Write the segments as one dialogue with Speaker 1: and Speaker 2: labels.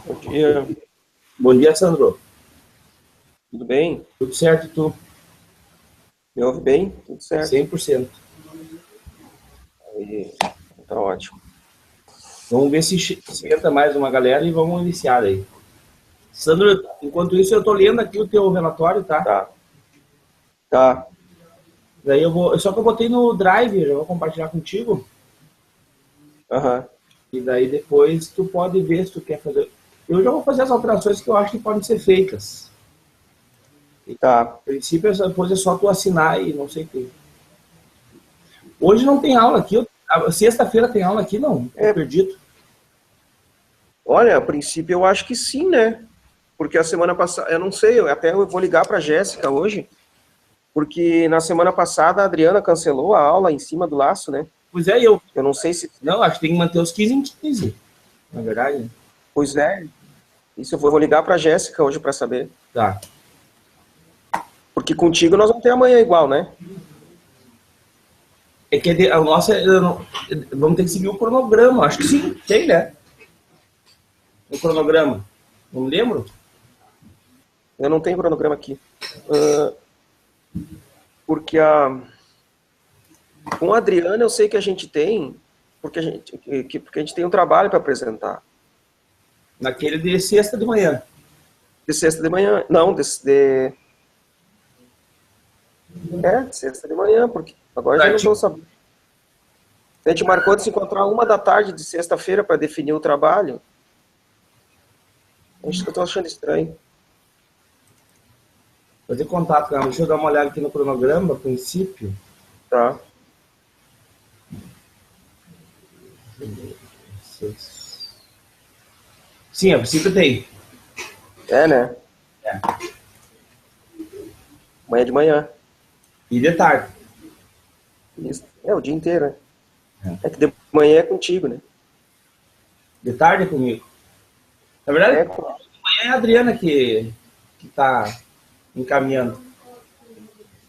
Speaker 1: Bom dia,
Speaker 2: Bom dia, Sandro.
Speaker 1: tudo bem?
Speaker 2: Tudo certo, tu?
Speaker 1: Me ouve bem? Tudo certo.
Speaker 2: 100%.
Speaker 1: Aí, tá ótimo.
Speaker 2: Vamos ver se entra mais uma galera e vamos iniciar aí. Sandro, enquanto isso eu tô lendo aqui o teu relatório, tá?
Speaker 1: Tá, tá.
Speaker 2: Daí eu vou, só que eu botei no Drive, eu vou compartilhar contigo
Speaker 1: Aham,
Speaker 2: e daí depois tu pode ver se tu quer fazer. Eu já vou fazer as alterações que eu acho que podem ser feitas.
Speaker 1: tá.
Speaker 2: A princípio, depois é só tu assinar e não sei o que. Hoje não tem aula aqui, sexta-feira tem aula aqui, não, tô
Speaker 1: É,
Speaker 2: perdido.
Speaker 1: olha, a princípio eu acho que sim, né? Porque a semana passada, eu não sei, eu vou ligar pra Jéssica hoje, porque na semana passada a Adriana cancelou a aula em cima do laço, né?
Speaker 2: Pois é, eu.
Speaker 1: Eu não sei se.
Speaker 2: Não, acho que tem que manter os 15 em 15, na verdade, né?
Speaker 1: Pois é, isso eu vou ligar pra Jéssica hoje pra saber.
Speaker 2: Tá.
Speaker 1: Porque contigo nós vamos ter amanhã igual, né?
Speaker 2: É que a nossa. Vamos ter que seguir o cronograma. Acho que sim, tem, né? O cronograma. Não me lembro?
Speaker 1: Eu não tenho cronograma aqui. Ah, porque com a Adriana eu sei que a gente tem, porque a gente tem um trabalho para apresentar.
Speaker 2: Naquele de sexta de manhã.
Speaker 1: De sexta de manhã. Não, de sexta de manhã, porque agora já
Speaker 2: Tá,
Speaker 1: não estou
Speaker 2: tipo,
Speaker 1: sabendo. A gente marcou de se encontrar 1 da tarde de sexta-feira para definir o trabalho. Eu estou achando estranho.
Speaker 2: fazer contato com ela. Deixa eu dar uma olhada aqui no cronograma, a princípio.
Speaker 1: Tá.
Speaker 2: Sim, a princípio tem.
Speaker 1: É, né?
Speaker 2: É.
Speaker 1: Amanhã de manhã.
Speaker 2: E de tarde.
Speaker 1: Isso. É o dia inteiro, né?
Speaker 2: É.
Speaker 1: É que de manhã é contigo, né?
Speaker 2: De tarde é comigo. Na verdade,
Speaker 1: É,
Speaker 2: de manhã é a Adriana que tá encaminhando.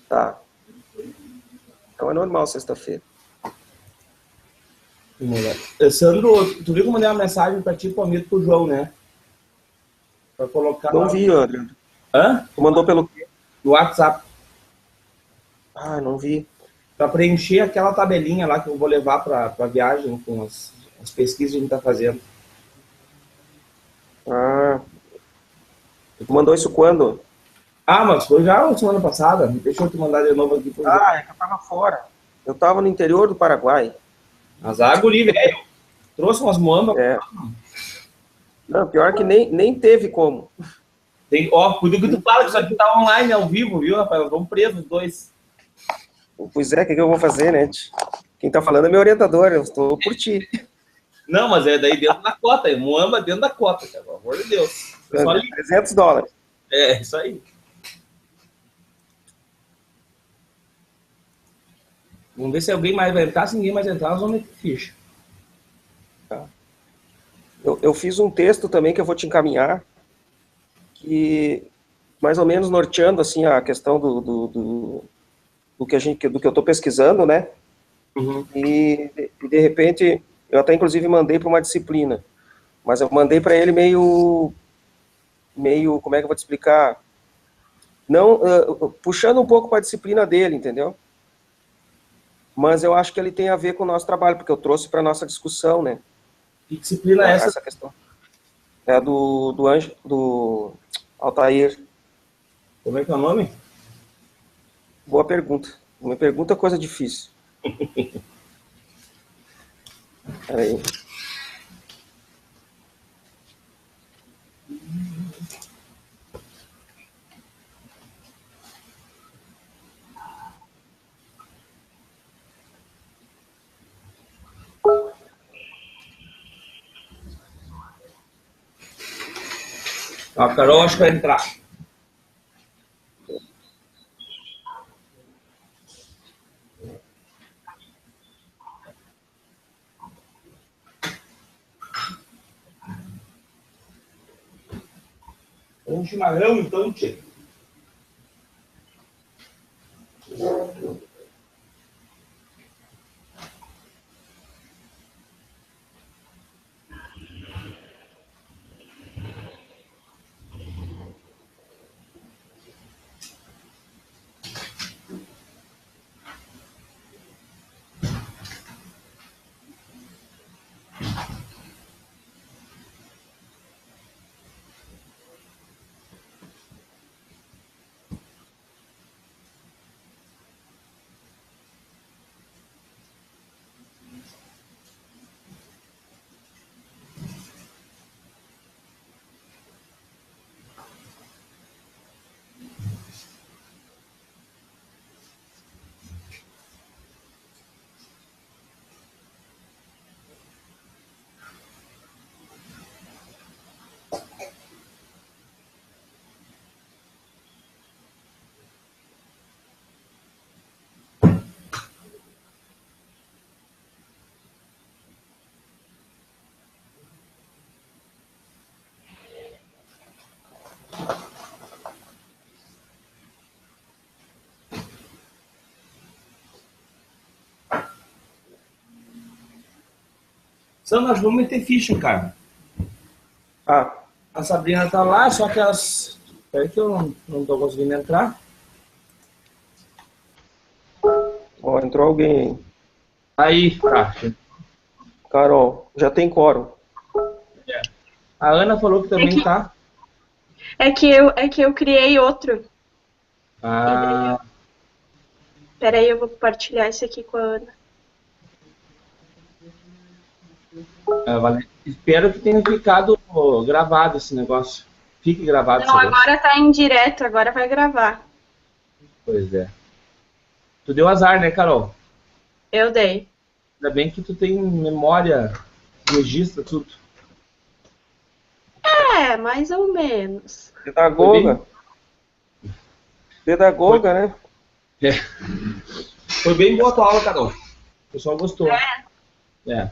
Speaker 1: tá. Então é normal sexta-feira.
Speaker 2: Sandro, tu viu que eu mandei uma mensagem pra ti, pro amigo, pro João, né? Pra colocar
Speaker 1: Não vi, Adriano.
Speaker 2: hã?
Speaker 1: Tu mandou pelo quê?
Speaker 2: No WhatsApp.
Speaker 1: Ah, não vi.
Speaker 2: Para preencher aquela tabelinha lá que eu vou levar para a viagem com as pesquisas que a gente está fazendo.
Speaker 1: Ah, tu mandou isso quando?
Speaker 2: Ah, mas foi já semana passada. Deixa eu te mandar de novo aqui pro João.
Speaker 1: Ah, é que eu tava fora. Eu tava no interior do Paraguai.
Speaker 2: Azar, guri, velho. Trouxe umas muambas.
Speaker 1: É. Não, pior que nem teve como.
Speaker 2: Tem, ó, por que tu
Speaker 1: Nem-
Speaker 2: fala que isso aqui tá online, ao vivo, viu, rapaz? Vamos presos os dois.
Speaker 1: Pois é, o que que eu vou fazer, né? Quem tá falando é meu orientador, eu estou por ti.
Speaker 2: Não, mas é daí dentro da cota. É muamba dentro da cota, cara. Pelo amor de Deus. É só ali.
Speaker 1: $300.
Speaker 2: É, isso aí. Vamos ver se alguém mais vai entrar. Se ninguém mais entrar, nós vamos meter ficha.
Speaker 1: Tá? Eu fiz um texto também que eu vou te encaminhar, que mais ou menos norteando assim a questão do que eu estou pesquisando, né?
Speaker 2: Uhum.
Speaker 1: E de repente, eu até inclusive mandei para uma disciplina, mas eu mandei para ele meio, como é que eu vou te explicar? Não, puxando um pouco para a disciplina dele, entendeu? Mas eu acho que ele tem a ver com o nosso trabalho, porque eu trouxe para nossa discussão, né?
Speaker 2: Que disciplina é essa?
Speaker 1: Essa questão. É do Altair.
Speaker 2: Como é que é o nome?
Speaker 1: Boa pergunta. Uma pergunta é coisa difícil. Aí.
Speaker 2: A Carol acho que vai entrar. Um chimarrão, então, tio. Sandro, nós vamos meter ficha, cara.
Speaker 1: Ah,
Speaker 2: A Sabrina tá lá, só que elas... Espera que eu não tô conseguindo entrar.
Speaker 1: ó, entrou alguém aí.
Speaker 2: Aí, tá.
Speaker 1: Carol, já tem quórum.
Speaker 2: A Ana falou que também tá.
Speaker 3: É que eu criei outro.
Speaker 2: Ah,
Speaker 3: Peraí, eu vou compartilhar esse aqui com a Ana.
Speaker 2: Valente. Espero que tenha ficado gravado esse negócio. Fique gravado.
Speaker 3: Não, agora tá em direto, agora vai gravar.
Speaker 2: Pois é. Tu deu azar, né, Carol?
Speaker 3: Eu dei.
Speaker 2: Ainda bem que tu tem memória, registra tudo.
Speaker 3: É, mais ou menos.
Speaker 1: Pedagoga. Pedagoga, né?
Speaker 2: É. Foi bem boa a tua aula, Carol. O pessoal gostou. É.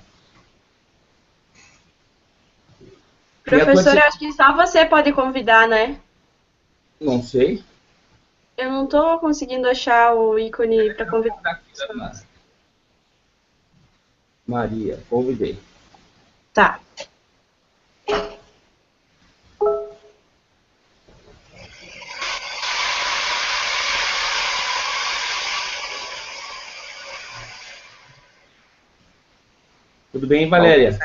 Speaker 3: Professora, acho que só você pode convidar, né?
Speaker 2: Não sei.
Speaker 3: Eu não tô conseguindo achar o ícone para convidar.
Speaker 2: Maria, convidei.
Speaker 3: Tá.
Speaker 2: Tudo bem, Valéria?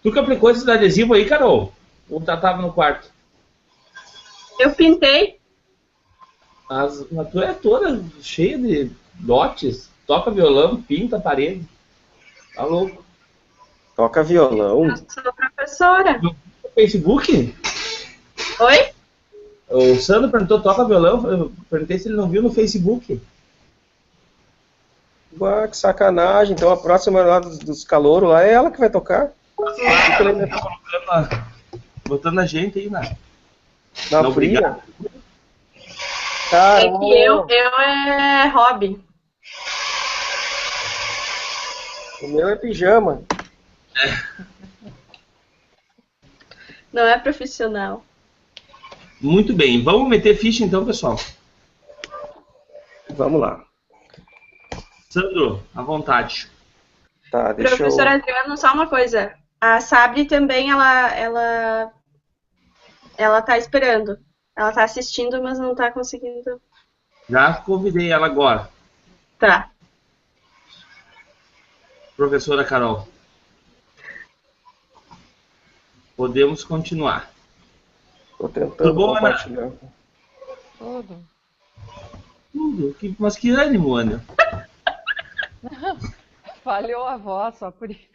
Speaker 2: Tu que aplicou esse adesivo aí, Carol? Ou tava no quarto?
Speaker 3: Eu pintei.
Speaker 2: Mas tu é toda cheia de dotes. Toca violão, pinta a parede. Tá louco.
Speaker 1: Toca violão.
Speaker 3: Eu sou professora.
Speaker 2: No Facebook?
Speaker 3: Oi?
Speaker 2: O Sandro perguntou, toca violão? Eu perguntei se ele não viu no Facebook.
Speaker 1: Ué, que sacanagem. Então a próxima lá dos calouros lá é ela que vai tocar.
Speaker 2: Botando a gente aí na
Speaker 1: Na fria.
Speaker 3: É
Speaker 1: Caramba.
Speaker 3: que eu é hobby.
Speaker 1: O meu é pijama.
Speaker 3: Não é profissional.
Speaker 2: Muito bem, vamos meter ficha então, pessoal.
Speaker 1: Vamos lá.
Speaker 2: Sandro, à vontade.
Speaker 1: Tá, deixa
Speaker 3: Professora
Speaker 1: eu...
Speaker 3: Adriano, só uma coisa. A Sabri também, ela tá esperando. Ela tá assistindo, mas não tá conseguindo.
Speaker 2: Já convidei ela agora.
Speaker 3: Tá.
Speaker 2: Professora Carol. Podemos continuar.
Speaker 1: Tô tentando
Speaker 2: Tudo bom,
Speaker 1: compartilhar.
Speaker 4: Tudo.
Speaker 2: Tudo. Mas que ânimo, Ana.
Speaker 4: Falhou a voz, só por isso.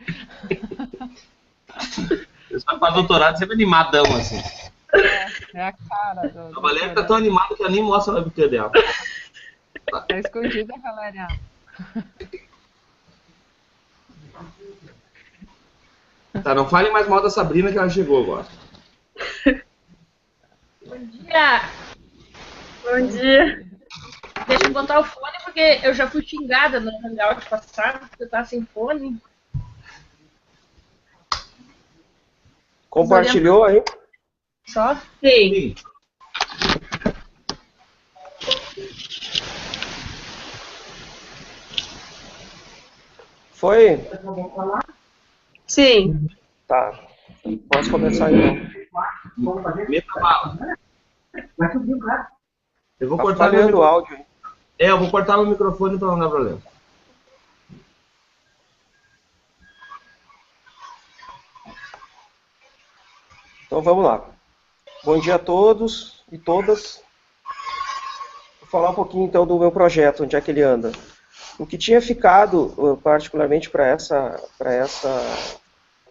Speaker 2: Eu só faço doutorado sempre animadão, assim.
Speaker 4: É a cara do...
Speaker 2: A Valéria tá tão animada que ela nem mostra a webcam dela.
Speaker 4: Tá escondida, Valéria.
Speaker 2: Tá, não fale mais mal da Sabrina que ela chegou agora.
Speaker 5: Bom dia!
Speaker 3: Bom dia.
Speaker 5: Deixa eu botar o fone porque eu já fui xingada no Hangout passado, porque eu tava sem fone.
Speaker 1: Compartilhou aí?
Speaker 5: Só?
Speaker 3: Sim.
Speaker 2: Sim.
Speaker 1: Foi?
Speaker 3: Sim.
Speaker 1: Tá. Posso começar então.
Speaker 2: Meta bala. Eu vou
Speaker 1: Tá
Speaker 2: cortar meu
Speaker 1: falhando o
Speaker 2: microfone.
Speaker 1: áudio aí.
Speaker 2: Eu vou cortar meu microfone para não dar problema.
Speaker 1: Então vamos lá. Bom dia a todos e todas. Vou falar um pouquinho então do meu projeto, onde é que ele anda. O que tinha ficado, particularmente para essa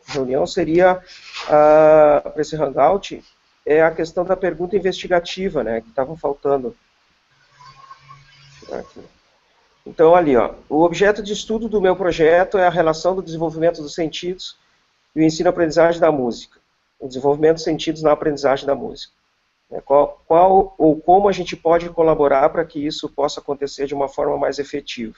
Speaker 1: reunião, seria, para esse hangout, é a questão da pergunta investigativa, né, que estava faltando. Aqui. Então, ali, ó, o objeto de estudo do meu projeto é a relação do desenvolvimento dos sentidos e o ensino-aprendizagem da música. O desenvolvimento dos sentidos na aprendizagem da música. Qual ou como a gente pode colaborar para que isso possa acontecer de uma forma mais efetiva.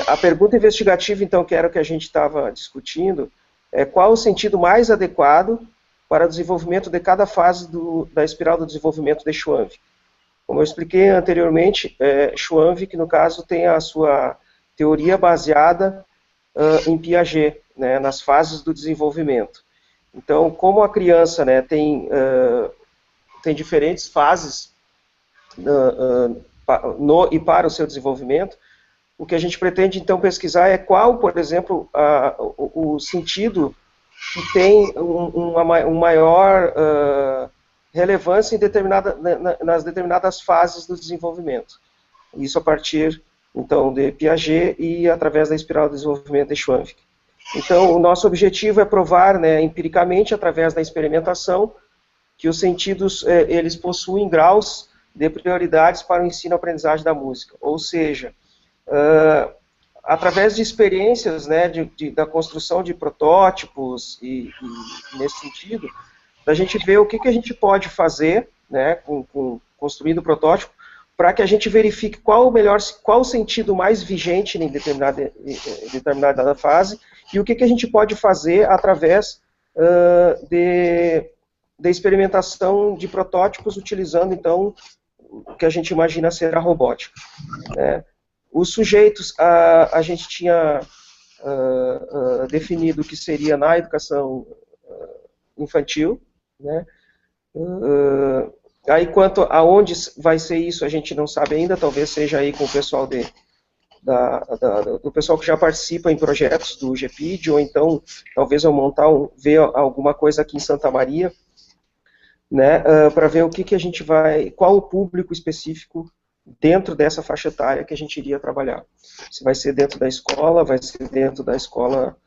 Speaker 1: A pergunta investigativa, então, que era o que a gente estava discutindo, é qual o sentido mais adequado para o desenvolvimento de cada fase da espiral do desenvolvimento de Schwann. Como eu expliquei anteriormente, Schwann, que no caso tem a sua teoria baseada em Piaget, né, nas fases do desenvolvimento. Então, como a criança, né, tem diferentes fases no e para o seu desenvolvimento, o que a gente pretende, então, pesquisar é qual, por exemplo, o sentido que tem uma maior relevância nas determinadas fases do desenvolvimento. Isso a partir, então, de Piaget e através da espiral de desenvolvimento de Schwann. Então, o nosso objetivo é provar, né, empiricamente, através da experimentação, que os sentidos eles possuem graus de prioridades para o ensino-aprendizagem da música. Ou seja, através de experiências, né, da construção de protótipos e nesse sentido, da gente ver o que a gente pode fazer, né, construindo o protótipo, para que a gente verifique qual o sentido mais vigente em determinada fase e o que a gente pode fazer através de experimentação de protótipos utilizando, então, o que a gente imagina ser a robótica, né. Os sujeitos, a gente tinha definido que seria na educação infantil, né? Aí, quanto aonde vai ser isso, a gente não sabe ainda, talvez seja aí com o pessoal do pessoal que já participa em projetos do GPID, ou então, talvez eu ver alguma coisa aqui em Santa Maria, né, para ver o que a gente qual o público específico dentro dessa faixa etária que a gente iria trabalhar. Se vai ser dentro da escola, vai ser dentro da escola,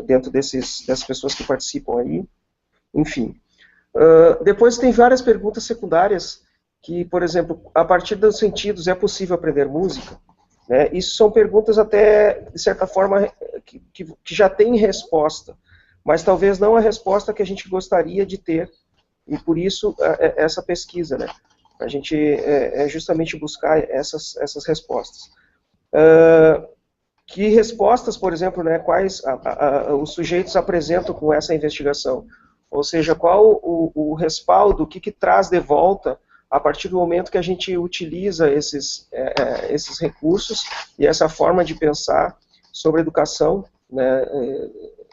Speaker 1: dentro dessas pessoas que participam aí, enfim. Depois tem várias perguntas secundárias que, por exemplo, a partir dos sentidos é possível aprender música? Né? Isso são perguntas até, de certa forma, que já têm resposta, mas talvez não a resposta que a gente gostaria de ter, e por isso essa pesquisa, né? A gente justamente buscar essas respostas. Que respostas, por exemplo, né, quais os sujeitos apresentam com essa investigação? Ou seja, qual o respaldo, o que traz de volta a partir do momento que a gente utiliza esses recursos e essa forma de pensar sobre a educação, né,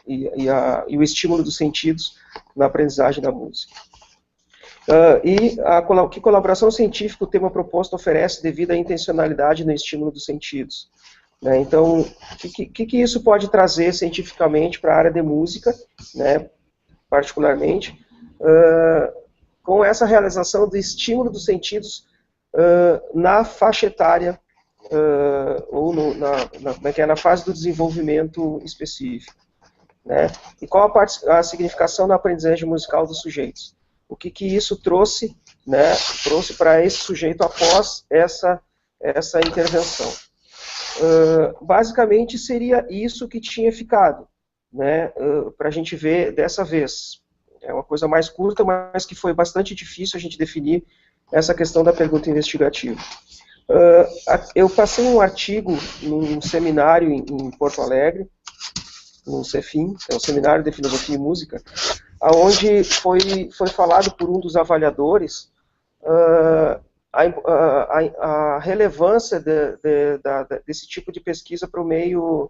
Speaker 1: e o estímulo dos sentidos na aprendizagem da música. Que colaboração científica o tema proposto oferece devido à intencionalidade no estímulo dos sentidos? Né, então, o que isso pode trazer cientificamente para a área de música, né, particularmente, com essa realização do estímulo dos sentidos na faixa etária, ou na fase do desenvolvimento específico, né? E qual a significação na aprendizagem musical dos sujeitos? O que isso trouxe, né, trouxe para esse sujeito após essa intervenção? Basicamente seria isso que tinha ficado, né, para a gente ver dessa vez. É uma coisa mais curta, mas que foi bastante difícil a gente definir essa questão da pergunta investigativa. Eu passei um artigo num seminário em Porto Alegre, no CEFIM, é o Seminário de Filosofia e Música, onde foi falado por um dos avaliadores a relevância desse tipo de pesquisa para o meio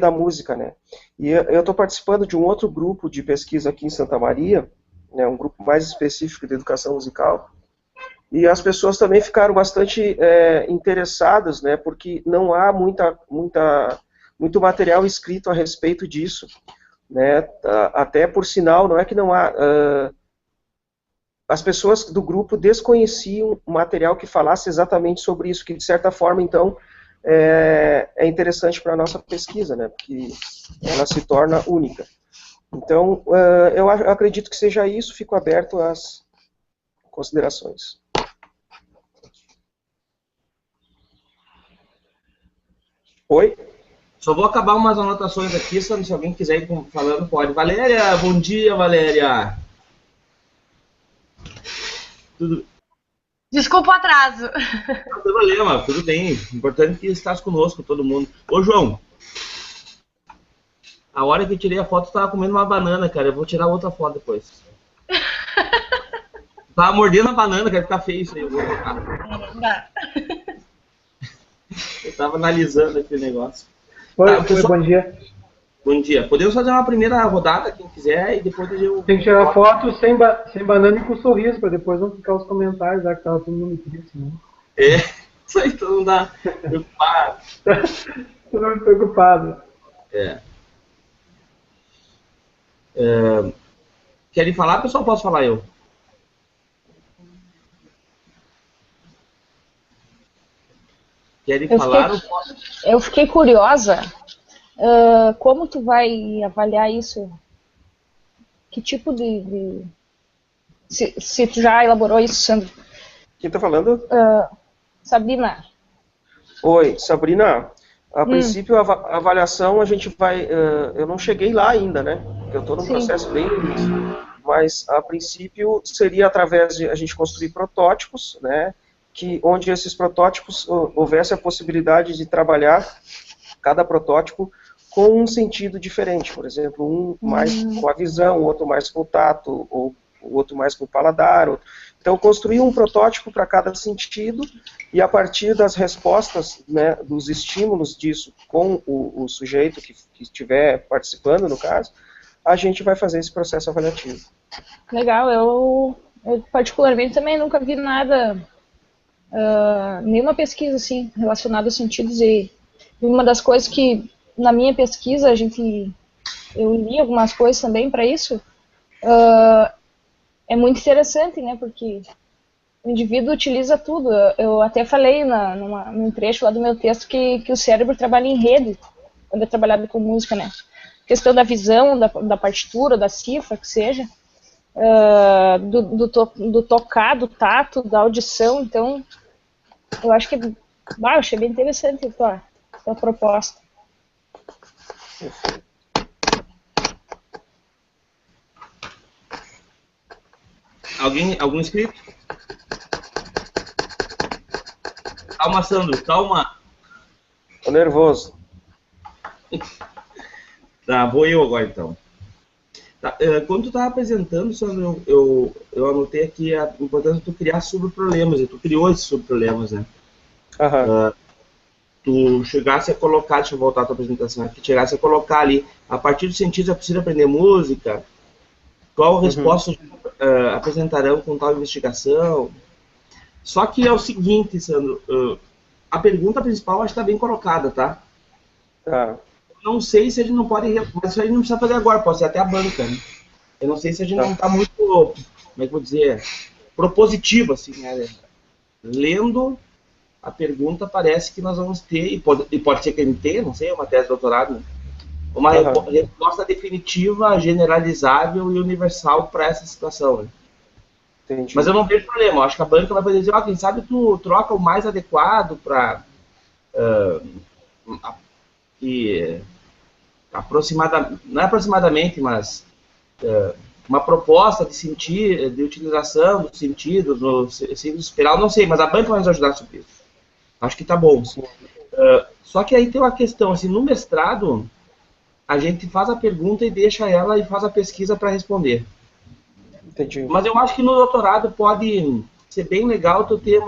Speaker 1: da música, né? E eu estou participando de um outro grupo de pesquisa aqui em Santa Maria, né, um grupo mais específico de educação musical, e as pessoas também ficaram bastante interessadas, né, porque não há muito material escrito a respeito disso, né? Até por sinal, não é que não há... as pessoas do grupo desconheciam material que falasse exatamente sobre isso, que de certa forma, então, é interessante para a nossa pesquisa, né, porque ela se torna única. Então, eu acredito que seja isso, fico aberto às considerações. Oi?
Speaker 2: Só vou acabar umas anotações aqui, se alguém quiser ir falando, pode. Valéria, bom dia, Valéria. Tudo...
Speaker 6: Desculpa o atraso.
Speaker 2: Não tem problema, tudo bem. Importante que estás conosco, todo mundo. Ô, João. A hora que eu tirei a foto, eu tava comendo uma banana, cara. Eu vou tirar outra foto depois. Tava mordendo a banana, cara, ficar feio isso aí. Eu vou colocar.
Speaker 5: Não dá.
Speaker 2: Eu tava analisando aquele negócio.
Speaker 7: Oi,
Speaker 2: pessoal,
Speaker 7: bom dia.
Speaker 2: bom dia. Podemos fazer uma primeira rodada, quem quiser, e depois eu...
Speaker 7: Tem que tirar foto sem banana e com sorriso, para depois não ficar os comentários lá que tava todo mundo triste, né?
Speaker 2: É, isso aí todo mundo dá preocupado.
Speaker 7: Todo mundo preocupado.
Speaker 2: Querem falar, pessoal? Posso falar eu? Querem falar?
Speaker 8: Eu fiquei curiosa. Como tu vai avaliar isso? Que tipo de... Se tu já elaborou isso, Sandro?
Speaker 1: Quem tá falando?
Speaker 8: Sabrina.
Speaker 1: Oi, Sabrina. A princípio, a avaliação a gente vai... eu não cheguei lá ainda, né? Eu estou num processo bem no início. Mas, a princípio, seria através de a gente construir protótipos, né? Onde esses protótipos houvesse a possibilidade de trabalhar cada protótipo com um sentido diferente. Por exemplo, um mais com a visão, o outro mais com o tato, ou o outro mais com o paladar. Então, construir um protótipo para cada sentido e a partir das respostas, né, dos estímulos disso com o sujeito que estiver participando, no caso, a gente vai fazer esse processo avaliativo.
Speaker 8: Legal, eu particularmente também nunca vi nada, nenhuma pesquisa assim, relacionada aos sentidos, e uma das coisas que na minha pesquisa eu li algumas coisas também para isso, é muito interessante, né, porque o indivíduo utiliza tudo. Eu até falei num trecho lá do meu texto que o cérebro trabalha em rede, quando eu trabalhava com música, né, questão da visão, da partitura, da cifra, que seja, do tocar, do tato, da audição. Então, eu acho que, eu achei bem interessante a tua proposta.
Speaker 2: Algum inscrito? Calma, Sandro, calma.
Speaker 1: Tô nervoso.
Speaker 2: Tá, vou eu agora então. Tá, quando tu estava apresentando, Sandro, eu anotei aqui a importância de tu criar subproblemas, e tu criou esses subproblemas, né? Tu chegasse a colocar, deixa eu voltar a tua apresentação aqui, chegasse a colocar ali, a partir do sentido é possível aprender música, qual resposta apresentarão com tal investigação. Só que é o seguinte, Sandro, a pergunta principal acho que está bem colocada, tá? Não sei se a gente não pode, mas isso a gente não precisa fazer agora, pode ser até a banca, né? Eu não sei se a gente não está muito, como é que eu vou dizer, propositivo, assim, né? Lendo a pergunta, parece que nós vamos ter, e pode ser que a gente tenha, não sei, uma tese de doutorado, né? Uma resposta definitiva, generalizável e universal para essa situação, né?
Speaker 1: Entendi.
Speaker 2: Mas eu não vejo problema, eu acho que a banca vai poder dizer, quem sabe tu troca o mais adequado para não é aproximadamente, mas uma proposta de utilização dos sentidos, no sentido espiral, não sei, mas a banca vai nos ajudar sobre isso. Acho que tá bom. Só que aí tem uma questão, assim, no mestrado, a gente faz a pergunta e deixa ela e faz a pesquisa para responder.
Speaker 1: Entendi.
Speaker 2: Mas eu acho que no doutorado pode ser bem legal tu ter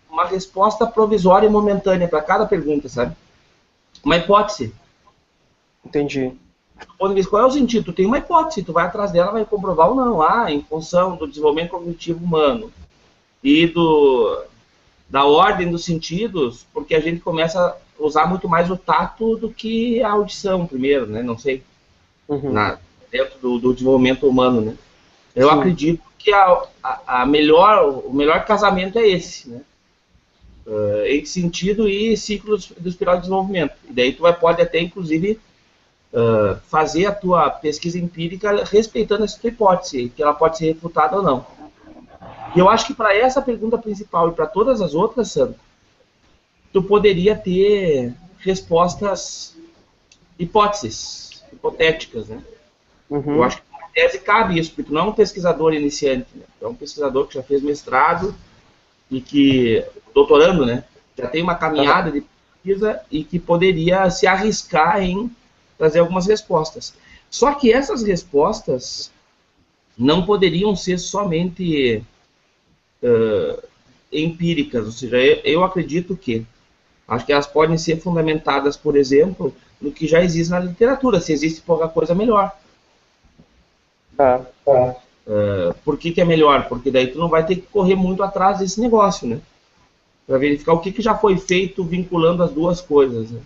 Speaker 2: uma resposta provisória e momentânea para cada pergunta, sabe? Uma hipótese.
Speaker 1: Entendi.
Speaker 2: Qual é o sentido? Tu tem uma hipótese, tu vai atrás dela, vai comprovar ou não. Em função do desenvolvimento cognitivo humano e da ordem dos sentidos, porque a gente começa a usar muito mais o tato do que a audição primeiro, né? Não sei. Dentro do desenvolvimento humano, né? Eu acredito que o melhor casamento é esse, né? Entre sentido e ciclo do espiral de desenvolvimento. E daí tu pode até, inclusive, fazer a tua pesquisa empírica respeitando essa tua hipótese, que ela pode ser refutada ou não. E eu acho que para essa pergunta principal e para todas as outras, Sandro, tu poderia ter respostas hipóteses, hipotéticas, né? Eu acho que na tese cabe isso, porque tu não é um pesquisador iniciante, né? Tu é um pesquisador que já fez mestrado e que, doutorando, né? Já tem uma caminhada de pesquisa e que poderia se arriscar em trazer algumas respostas. Só que essas respostas não poderiam ser somente empíricas, ou seja, eu acredito que acho que elas podem ser fundamentadas, por exemplo, no que já existe na literatura, se existe pouca coisa melhor. Por que é melhor? Porque daí tu não vai ter que correr muito atrás desse negócio, né? Para verificar o que já foi feito vinculando as duas coisas, né?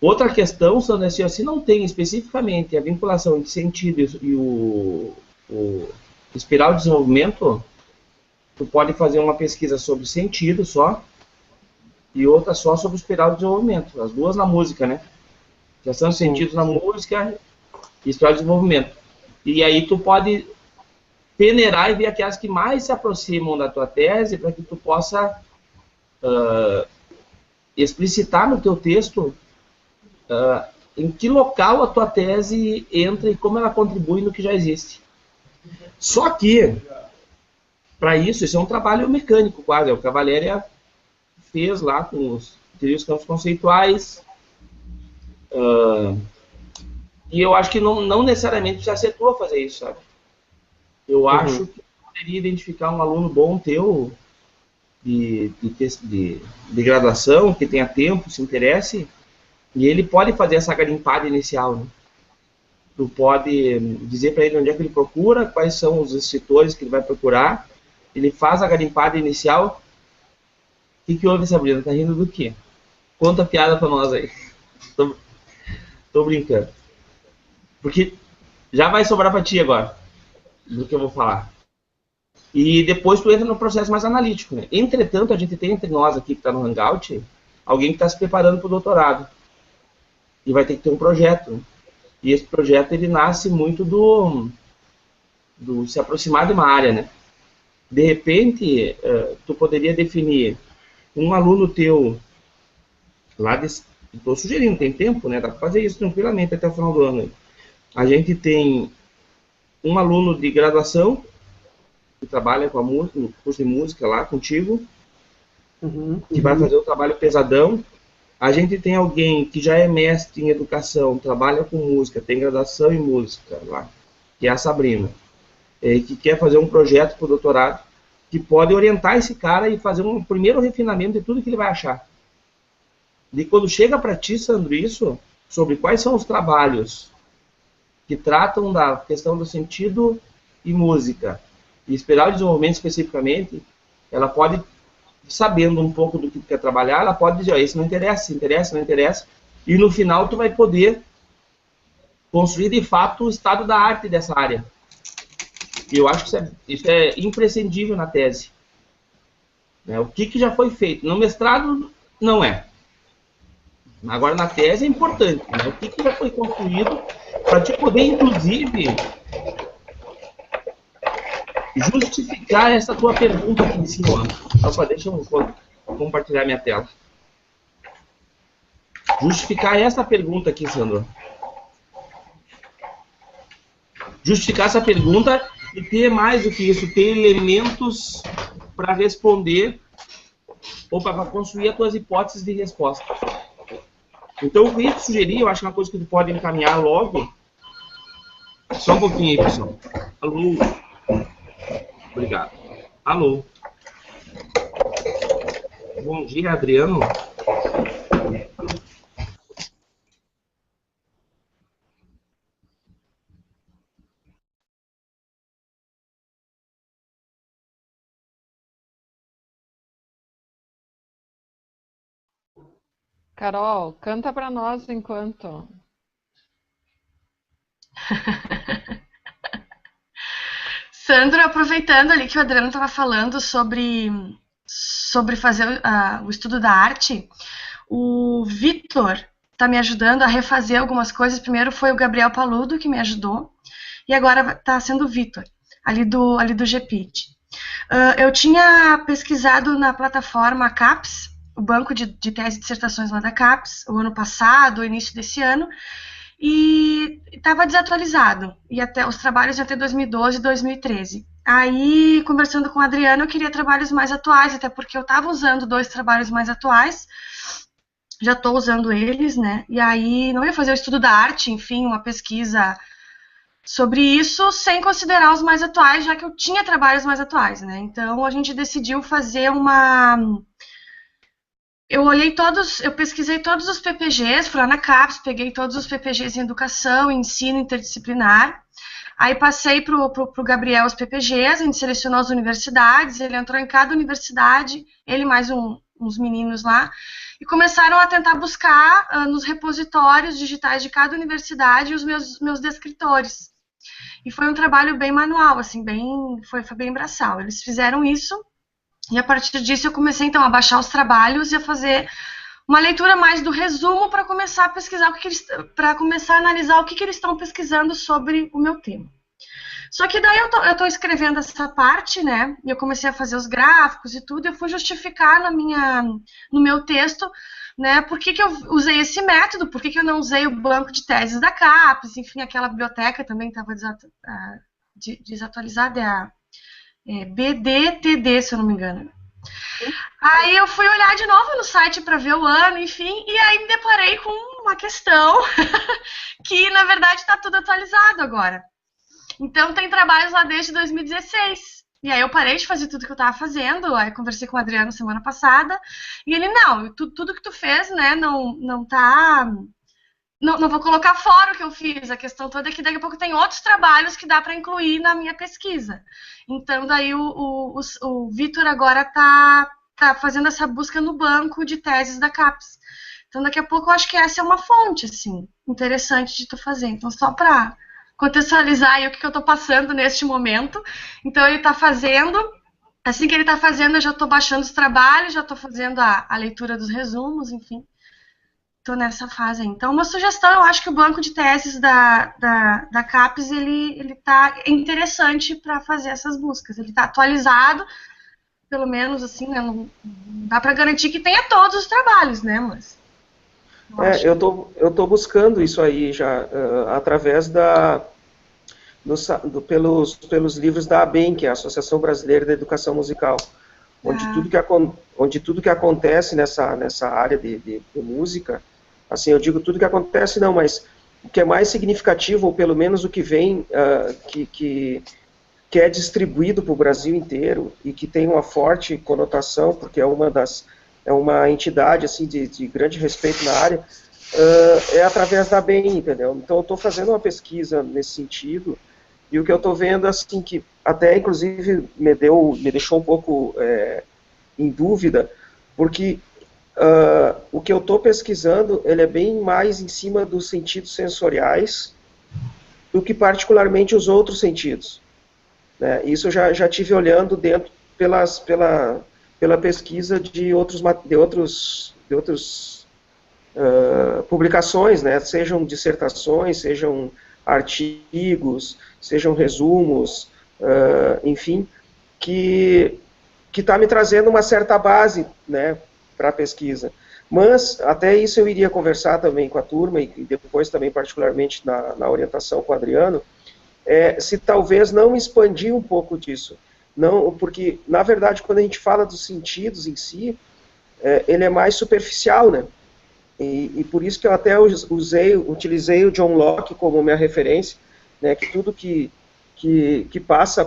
Speaker 2: Outra questão, Sandra, se não tem especificamente a vinculação entre sentido e o espiral de desenvolvimento, tu pode fazer uma pesquisa sobre sentido só e outra só sobre o espiral de desenvolvimento. As duas na música, né? Questão de sentidos na música e espiral de desenvolvimento. E aí tu pode peneirar e ver aquelas que mais se aproximam da tua tese para que tu possa explicitar no teu texto em que local a tua tese entra e como ela contribui no que já existe. Só que, para isso é um trabalho mecânico quase, é o que a Valéria fez lá com os campos conceituais, e eu acho que não necessariamente precisa ser tu a fazer isso, sabe? Eu acho que poderia identificar um aluno bom teu de graduação, que tenha tempo, se interesse, e ele pode fazer essa garimpada inicial, né? Tu pode dizer para ele onde é que ele procura, quais são os escritores que ele vai procurar, ele faz a garimpada inicial. O que houve, Sabrina? Tá rindo do quê? Conta a piada para nós aí. Tô brincando. Porque já vai sobrar para ti agora, do que eu vou falar. E depois tu entra no processo mais analítico, né? Entretanto, a gente tem entre nós aqui que está no Hangout, alguém que está se preparando para o doutorado. E vai ter que ter um projeto, né? E esse projeto, ele nasce muito do se aproximar de uma área, né? De repente, tu poderia definir um aluno teu, estou sugerindo, tem tempo, né? Dá para fazer isso tranquilamente até o final do ano. A gente tem um aluno de graduação, que trabalha com a música, no curso de música lá contigo, que vai fazer o trabalho pesadão. A gente tem alguém que já é mestre em educação, trabalha com música, tem graduação em música lá, que é a Sabrina, que quer fazer um projeto para o doutorado, que pode orientar esse cara e fazer um primeiro refinamento de tudo que ele vai achar. E quando chega para ti, Sandro, isso, sobre quais são os trabalhos que tratam da questão do sentido e música, e espiral de desenvolvimento especificamente, ela pode, sabendo um pouco do que tu quer trabalhar, ela pode dizer, esse não interessa, interessa, não interessa, e no final tu vai poder construir de fato o estado da arte dessa área. E eu acho que isso é imprescindível na tese. O que já foi feito? No mestrado, não é. Agora na tese é importante, né? O que já foi construído para te poder, inclusive, justificar essa tua pergunta aqui em cima. Opa, deixa eu compartilhar minha tela. Justificar essa pergunta aqui, Sandro. Justificar essa pergunta e ter mais do que isso, ter elementos para responder ou para construir as tuas hipóteses de resposta. Então, eu queria te sugerir, eu acho que é uma coisa que tu pode encaminhar logo. Só um pouquinho aí, pessoal. Alô? Obrigado. Alô? Bom dia, Adriano.
Speaker 4: Carol, canta para nós enquanto.
Speaker 6: Sandro, aproveitando ali que o Adriano estava falando sobre fazer o estudo da arte, o Vitor está me ajudando a refazer algumas coisas. Primeiro foi o Gabriel Paludo que me ajudou, e agora está sendo o Vitor, ali do GPIT. Eu tinha pesquisado na plataforma CAPES, o banco de tese e dissertações lá da CAPES, o ano passado, o início desse ano, e estava desatualizado, e até os trabalhos iam até 2012 e 2013. Aí, conversando com o Adriano, eu queria trabalhos mais atuais, até porque eu estava usando 2 trabalhos mais atuais, já estou usando eles, né? E aí não ia fazer o estudo da arte, enfim, uma pesquisa sobre isso, sem considerar os mais atuais, já que eu tinha trabalhos mais atuais, né? Então a gente decidiu fazer uma... Eu pesquisei todos os PPGs, fui lá na CAPES, peguei todos os PPGs em educação, ensino interdisciplinar. Aí passei pro Gabriel os PPGs, a gente selecionou as universidades, ele entrou em cada universidade, ele mais uns meninos lá, e começaram a tentar buscar nos repositórios digitais de cada universidade os meus descritores. E foi um trabalho bem manual, assim, foi bem braçal. Eles fizeram isso, e a partir disso eu comecei então a baixar os trabalhos e a fazer uma leitura mais do resumo para começar a pesquisar para começar a analisar o que eles estão pesquisando sobre o meu tema. Só que daí eu tô escrevendo essa parte, né? E eu comecei a fazer os gráficos e tudo, e eu fui justificar no meu texto, né? Por que eu usei esse método, por que eu não usei o banco de teses da CAPES, enfim, aquela biblioteca também estava desatualizada, é a BDTD, se eu não me engano. Aí eu fui olhar de novo no site para ver o ano, enfim, e aí me deparei com uma questão que, na verdade, está tudo atualizado agora. Então, tem trabalhos lá desde 2016. E aí eu parei de fazer tudo que eu estava fazendo, aí conversei com o Adriano semana passada, e ele, não, tudo que tu fez, né, não vou colocar fora o que eu fiz, a questão toda é que daqui a pouco tem outros trabalhos que dá para incluir na minha pesquisa. Então, daí o Vitor agora tá fazendo essa busca no banco de teses da CAPES. Então, daqui a pouco eu acho que essa é uma fonte, assim, interessante de tu fazer. Então, só para contextualizar aí o que eu estou passando neste momento. Então, ele está fazendo, assim que ele está fazendo, eu já estou baixando os trabalhos, já estou fazendo a leitura dos resumos, enfim. Estou nessa fase aí. Então, uma sugestão, eu acho que o banco de teses da CAPES, ele tá interessante para fazer essas buscas. Ele está atualizado, pelo menos, assim, né, não dá para garantir que tenha todos os trabalhos, né, mas...
Speaker 1: Eu tô buscando isso aí já, através pelos livros da ABEM, que é a Associação Brasileira da Educação Musical, onde tudo que acontece nessa área de música, assim, eu digo tudo que acontece não, mas o que é mais significativo, ou pelo menos o que vem, que é distribuído para o Brasil inteiro, e que tem uma forte conotação, porque é uma entidade assim, de grande respeito na área, é através da ABEM, entendeu? Então eu estou fazendo uma pesquisa nesse sentido, e o que eu estou vendo, assim, que até inclusive me deixou um pouco em dúvida, porque o que eu estou pesquisando, ele é bem mais em cima dos sentidos sensoriais do que particularmente os outros sentidos, né? Isso eu já tive olhando dentro pela pesquisa de outras publicações, né? Sejam dissertações, sejam artigos, sejam resumos, enfim, que está me trazendo uma certa base, né, para a pesquisa. Mas, até isso eu iria conversar também com a turma, e depois também particularmente na orientação com o Adriano, se talvez não expandir um pouco disso. Não, porque, na verdade, quando a gente fala dos sentidos em si, ele é mais superficial, né? E por isso que eu até utilizei o John Locke como minha referência, né, que tudo que passa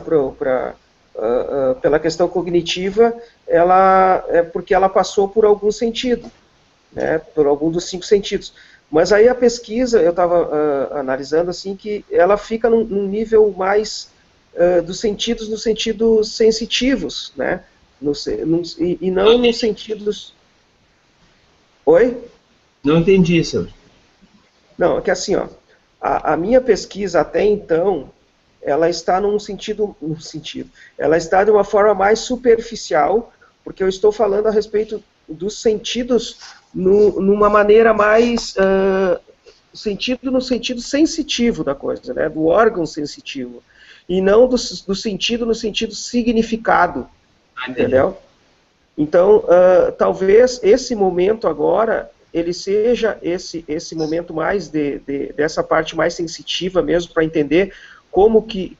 Speaker 1: pela questão cognitiva, porque ela passou por algum sentido, né, por algum dos 5 sentidos. Mas aí a pesquisa, eu estava analisando assim, que ela fica num nível mais dos sentidos, nos sentidos sensitivos, né, e não nos sentidos... Oi?
Speaker 2: Não entendi isso.
Speaker 1: Não, é que assim, ó, a minha pesquisa até então, ela está ela está de uma forma mais superficial, porque eu estou falando a respeito dos sentidos numa maneira mais, no sentido sensitivo da coisa, né, do órgão sensitivo, e não do sentido no sentido significado, entendeu? Então, talvez esse momento agora, ele seja esse momento mais dessa parte mais sensitiva mesmo, para entender como que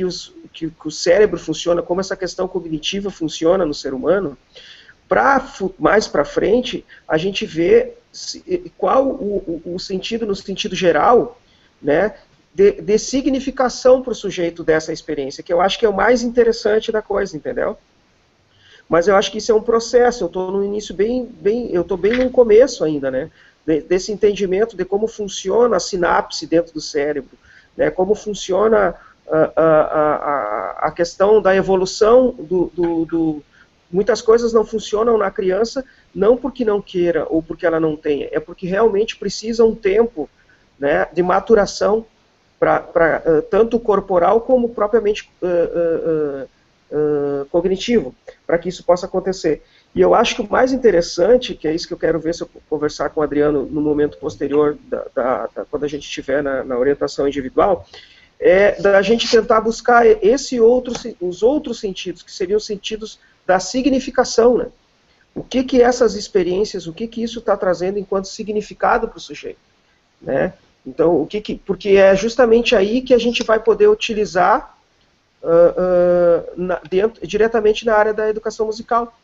Speaker 1: o cérebro funciona, como essa questão cognitiva funciona no ser humano, mais para frente, a gente vê qual o sentido, no sentido geral, né, de significação para o sujeito dessa experiência, que eu acho que é o mais interessante da coisa, entendeu? Mas eu acho que isso é um processo, eu estou no início eu estou bem no começo ainda, né, desse entendimento de como funciona a sinapse dentro do cérebro, né, como funciona a questão da evolução muitas coisas não funcionam na criança, não porque não queira ou porque ela não tenha, é porque realmente precisa um tempo, né, de maturação, tanto corporal como propriamente cognitivo, para que isso possa acontecer. E eu acho que o mais interessante, que é isso que eu quero ver se eu conversar com o Adriano no momento posterior, quando a gente estiver na orientação individual, é da gente tentar buscar os outros sentidos, que seriam os sentidos da significação, né? O que essas experiências, o que isso está trazendo enquanto significado para o sujeito, né? Então, porque é justamente aí que a gente vai poder utilizar diretamente na área da educação musical.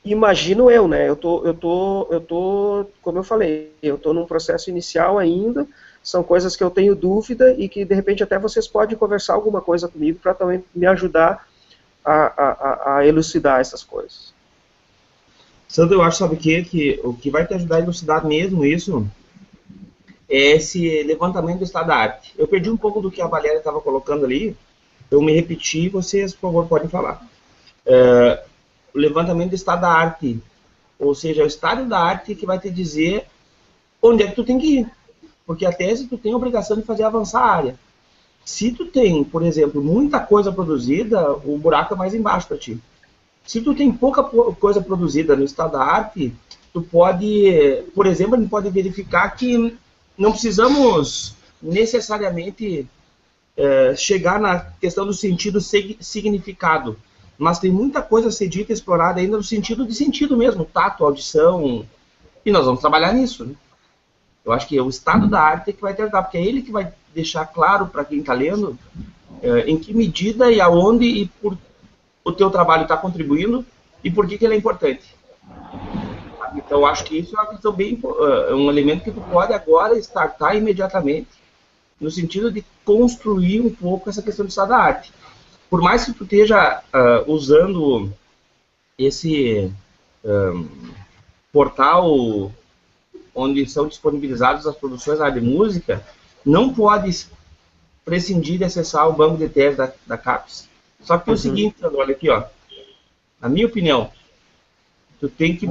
Speaker 1: Imagino eu, né? Eu tô, como eu falei, eu estou num processo inicial ainda, são coisas que eu tenho dúvida e que, de repente, até vocês podem conversar alguma coisa comigo para também me ajudar a elucidar essas coisas.
Speaker 2: Sandro, eu acho, sabe o quê? Que o que vai te ajudar a elucidar mesmo isso é esse levantamento do estado da arte. Eu perdi um pouco do que a Valéria estava colocando ali, eu me repeti, vocês, por favor, podem falar. O levantamento do estado da arte, ou seja, o estado da arte que vai te dizer onde é que tu tem que ir. Porque a tese tu tem a obrigação de fazer avançar a área. Se tu tem, por exemplo, muita coisa produzida, o buraco é mais embaixo para ti. Se tu tem pouca coisa produzida no estado da arte, tu pode, por exemplo, a gente pode verificar que não precisamos necessariamente chegar na questão do sentido significado, mas tem muita coisa a ser dita e explorada ainda no sentido de sentido mesmo, tato, audição, e nós vamos trabalhar nisso, né? Eu acho que é o estado da arte que vai te ajudar, porque é ele que vai deixar claro para quem está lendo em que medida e aonde e por o teu trabalho está contribuindo e por que ele é importante. Então, eu acho que isso é uma questão bem, um elemento que tu pode agora startar imediatamente, no sentido de construir um pouco essa questão do estado da arte. Por mais que tu esteja usando esse portal onde são disponibilizadas as produções da área de música, não pode prescindir de acessar o banco de tese da CAPES. Só que é o seguinte, olha aqui, ó, na minha opinião, tu tem que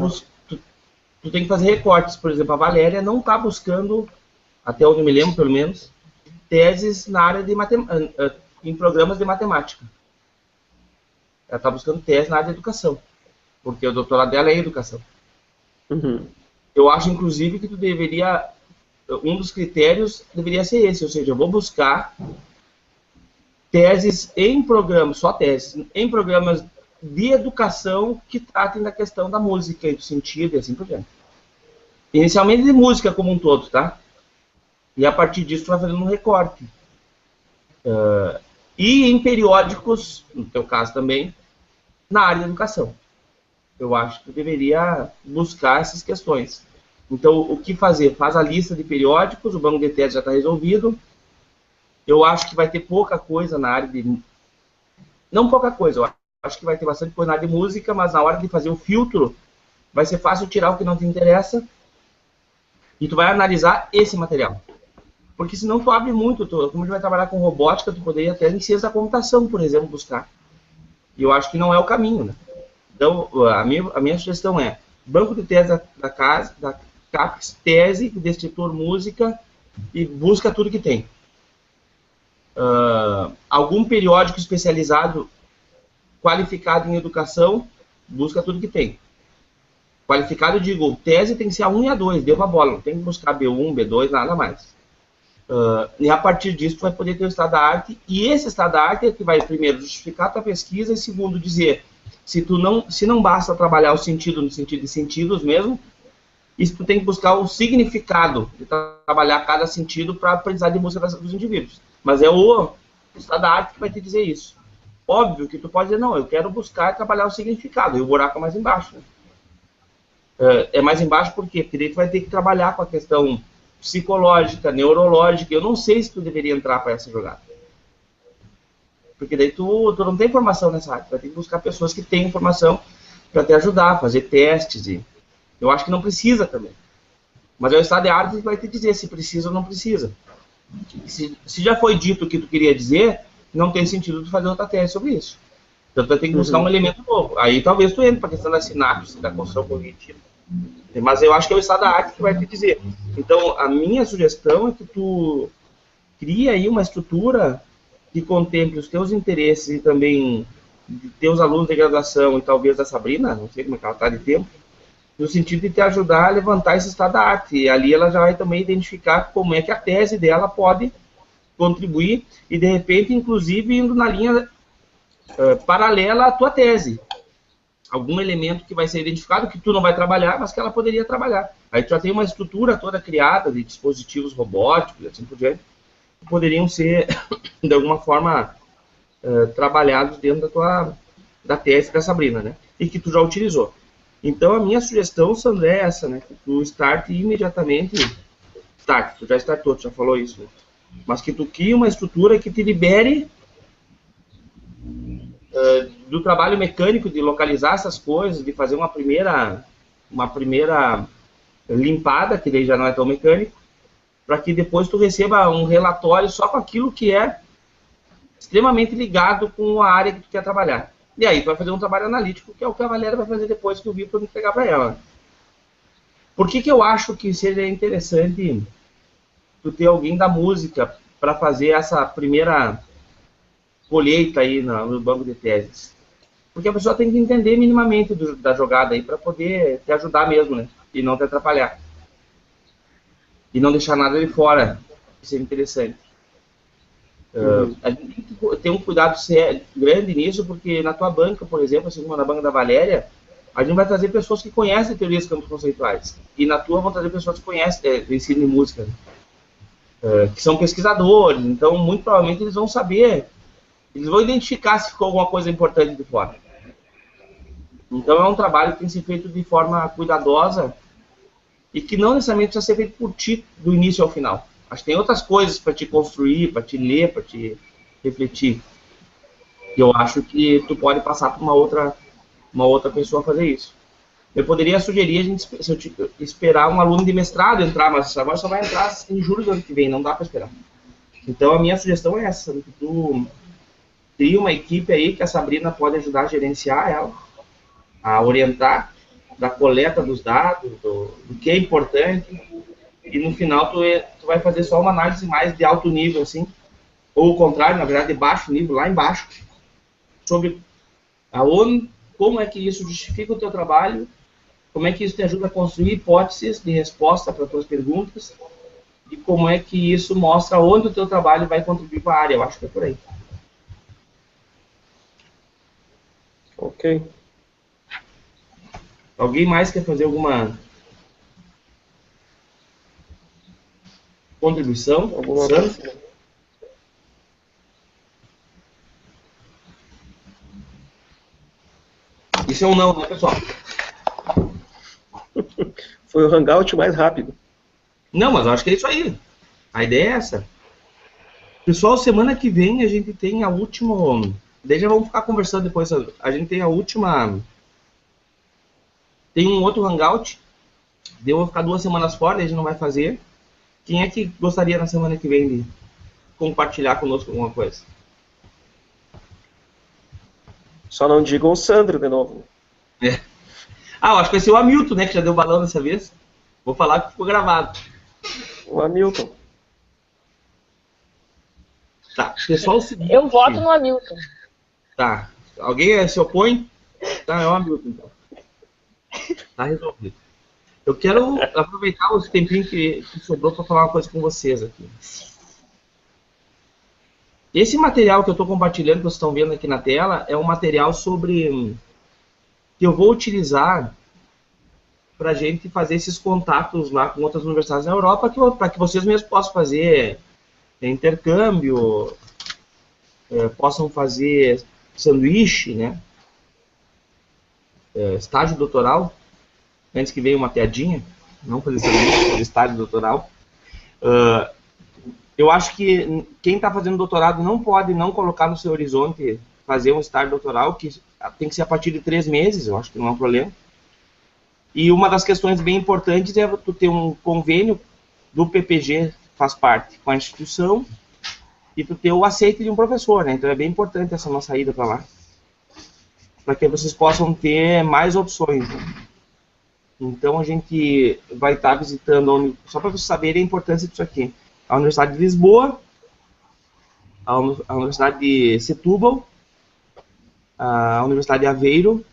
Speaker 2: tu tem que fazer recortes. Por exemplo, a Valéria não está buscando, até onde eu me lembro, pelo menos, teses na área de em programas de matemática. Ela está buscando tese na área de educação, porque o doutorado dela é em educação. Eu acho, inclusive, que tu deveria, um dos critérios deveria ser esse, ou seja, eu vou buscar teses em programas, só teses, em programas de educação que tratem da questão da música e do sentido e assim por diante. Inicialmente de música como um todo, tá? E a partir disso tu vai fazendo um recorte. E em periódicos, no teu caso também, na área da educação. Eu acho que tu deveria buscar essas questões. Então, o que fazer? Faz a lista de periódicos, o banco de teses já está resolvido. Eu acho que vai ter pouca coisa na área de... Não pouca coisa, eu acho que vai ter bastante coisa na área de música, mas na hora de fazer o filtro, vai ser fácil tirar o que não te interessa e tu vai analisar esse material. Porque senão tu abre muito, como a gente vai trabalhar com robótica, tu poderia até em ciência da computação, por exemplo, buscar. E eu acho que não é o caminho, né? Então, a minha sugestão é banco de tese da CAPES, tese, descritor, música, e busca tudo que tem. Algum periódico especializado, qualificado em educação, busca tudo que tem. Qualificado, eu digo, tese tem que ser a 1 e a 2, deu a bola, não tem que buscar B1, B2, nada mais. E a partir disso, tu vai poder ter o estado da arte, e esse estado da arte é que vai, primeiro, justificar a tua pesquisa, e segundo, dizer se não basta trabalhar o sentido no sentido de sentidos mesmo, e tu tem que buscar o significado de trabalhar cada sentido para a aprendizagem de música dos indivíduos. Mas é o estado da arte que vai te dizer isso. Óbvio que tu pode dizer, não, eu quero buscar e trabalhar o significado, e o buraco é mais embaixo, né? É mais embaixo por quê? Porque daí tu vai ter que trabalhar com a questão psicológica, neurológica. Eu não sei se tu deveria entrar para essa jogada. Porque daí tu não tem formação nessa área. Tu vai ter que buscar pessoas que têm informação para te ajudar, a fazer testes. E eu acho que não precisa também. Mas é o estado de arte que vai te dizer se precisa ou não precisa. Se já foi dito o que tu queria dizer, não tem sentido tu fazer outra tese sobre isso. Então tu vai ter que buscar um elemento novo. Aí talvez tu entre para a questão da sinapse, da construção cognitiva. Mas eu acho que é o estado da arte que vai te dizer. Então a minha sugestão é que tu crie aí uma estrutura que contemple os teus interesses e também de teus alunos de graduação e talvez da Sabrina, não sei como é que ela está de tempo, no sentido de te ajudar a levantar esse estado da arte. E ali ela já vai também identificar como é que a tese dela pode contribuir e, de repente, inclusive, indo na linha paralela à tua tese. Algum elemento que vai ser identificado, que tu não vai trabalhar, mas que ela poderia trabalhar. Aí tu já tem uma estrutura toda criada de dispositivos robóticos e assim por diante, que poderiam ser, de alguma forma, trabalhados dentro da tese da Sabrina, né? E que tu já utilizou. Então, a minha sugestão, Sandra, é essa, né? Que tu starte imediatamente. Tu já startou, tu já falou isso, né? Mas que tu crie uma estrutura que te libere do trabalho mecânico de localizar essas coisas, de fazer uma primeira limpada, que daí já não é tão mecânico, para que depois tu receba um relatório só com aquilo que é extremamente ligado com a área que tu quer trabalhar. E aí tu vai fazer um trabalho analítico, que é o que a Valéria vai fazer depois que o Vitor entregar para ela. Por que eu acho que seria interessante tu ter alguém da música para fazer essa primeira colheita aí no banco de teses? Porque a pessoa tem que entender minimamente da jogada aí para poder te ajudar mesmo, né? E não te atrapalhar. E não deixar nada de fora. Isso é interessante. A gente tem que ter um cuidado grande nisso, porque na tua banca, por exemplo, assim como na banca da Valéria, a gente vai trazer pessoas que conhecem teorias de campos conceituais. E na tua vão trazer pessoas que conhecem do ensino de música, que são pesquisadores. Então, muito provavelmente, eles vão saber, eles vão identificar se ficou alguma coisa importante de fora. Então, é um trabalho que tem que ser feito de forma cuidadosa e que não necessariamente precisa ser feito por ti do início ao final. Acho que tem outras coisas para te construir, para te ler, para te refletir. E eu acho que tu pode passar para uma outra pessoa fazer isso. Eu poderia sugerir a gente esperar um aluno de mestrado entrar, mas agora só vai entrar em julho do ano que vem, não dá para esperar. Então a minha sugestão é essa, que tu cria uma equipe aí que a Sabrina pode ajudar a gerenciar ela, a orientar da coleta dos dados, do que é importante, e no final tu vai fazer só uma análise mais de alto nível, assim, ou o contrário, na verdade, de baixo nível, lá embaixo, sobre como é que isso justifica o teu trabalho, como é que isso te ajuda a construir hipóteses de resposta para as tuas perguntas, e como é que isso mostra onde o teu trabalho vai contribuir para a área. Eu acho que é por aí.
Speaker 1: Ok.
Speaker 2: Alguém mais quer fazer alguma contribuição?
Speaker 1: Alguma coisa?
Speaker 2: Isso é um não, né, pessoal?
Speaker 1: Foi o hangout mais rápido.
Speaker 2: Não, mas eu acho que é isso aí. A ideia é essa. Pessoal, semana que vem a gente tem a última... Daí já vamos ficar conversando depois. A gente tem a última... Tem um outro hangout. Eu vou ficar 2 semanas fora, a gente não vai fazer. Quem é que gostaria na semana que vem de compartilhar conosco alguma coisa?
Speaker 1: Só não digam o Sandro de novo.
Speaker 2: É. Ah, eu acho que vai ser o Hamilton, né? Que já deu balão dessa vez. Vou falar que ficou gravado.
Speaker 1: O Hamilton.
Speaker 2: Tá, pessoal, seguinte.
Speaker 8: Eu voto no Hamilton.
Speaker 2: Tá. Alguém se opõe? Tá, é o Hamilton, então. Tá resolvido. Eu quero aproveitar os tempinhos que sobrou para falar uma coisa com vocês aqui. Esse material que eu estou compartilhando, que vocês estão vendo aqui na tela, é um material sobre... que eu vou utilizar para a gente fazer esses contatos lá com outras universidades na Europa, para que vocês mesmos possam fazer intercâmbio, possam fazer sanduíche, né? Estágio doutoral, antes que venha uma piadinha, não fazer sanduíche, fazer estágio doutoral. Eu acho que quem está fazendo doutorado não pode não colocar no seu horizonte fazer um estágio doutoral, que tem que ser a partir de 3 meses, eu acho que não é um problema. E uma das questões bem importantes é tu ter um convênio do PPG, faz parte, com a instituição, e tu ter o aceite de um professor, né? Então é bem importante essa nossa ida para lá, para que vocês possam ter mais opções, né? Então a gente vai estar visitando, só para vocês saberem a importância disso aqui, a Universidade de Lisboa, a Universidade de Setúbal, a Universidade de Aveiro,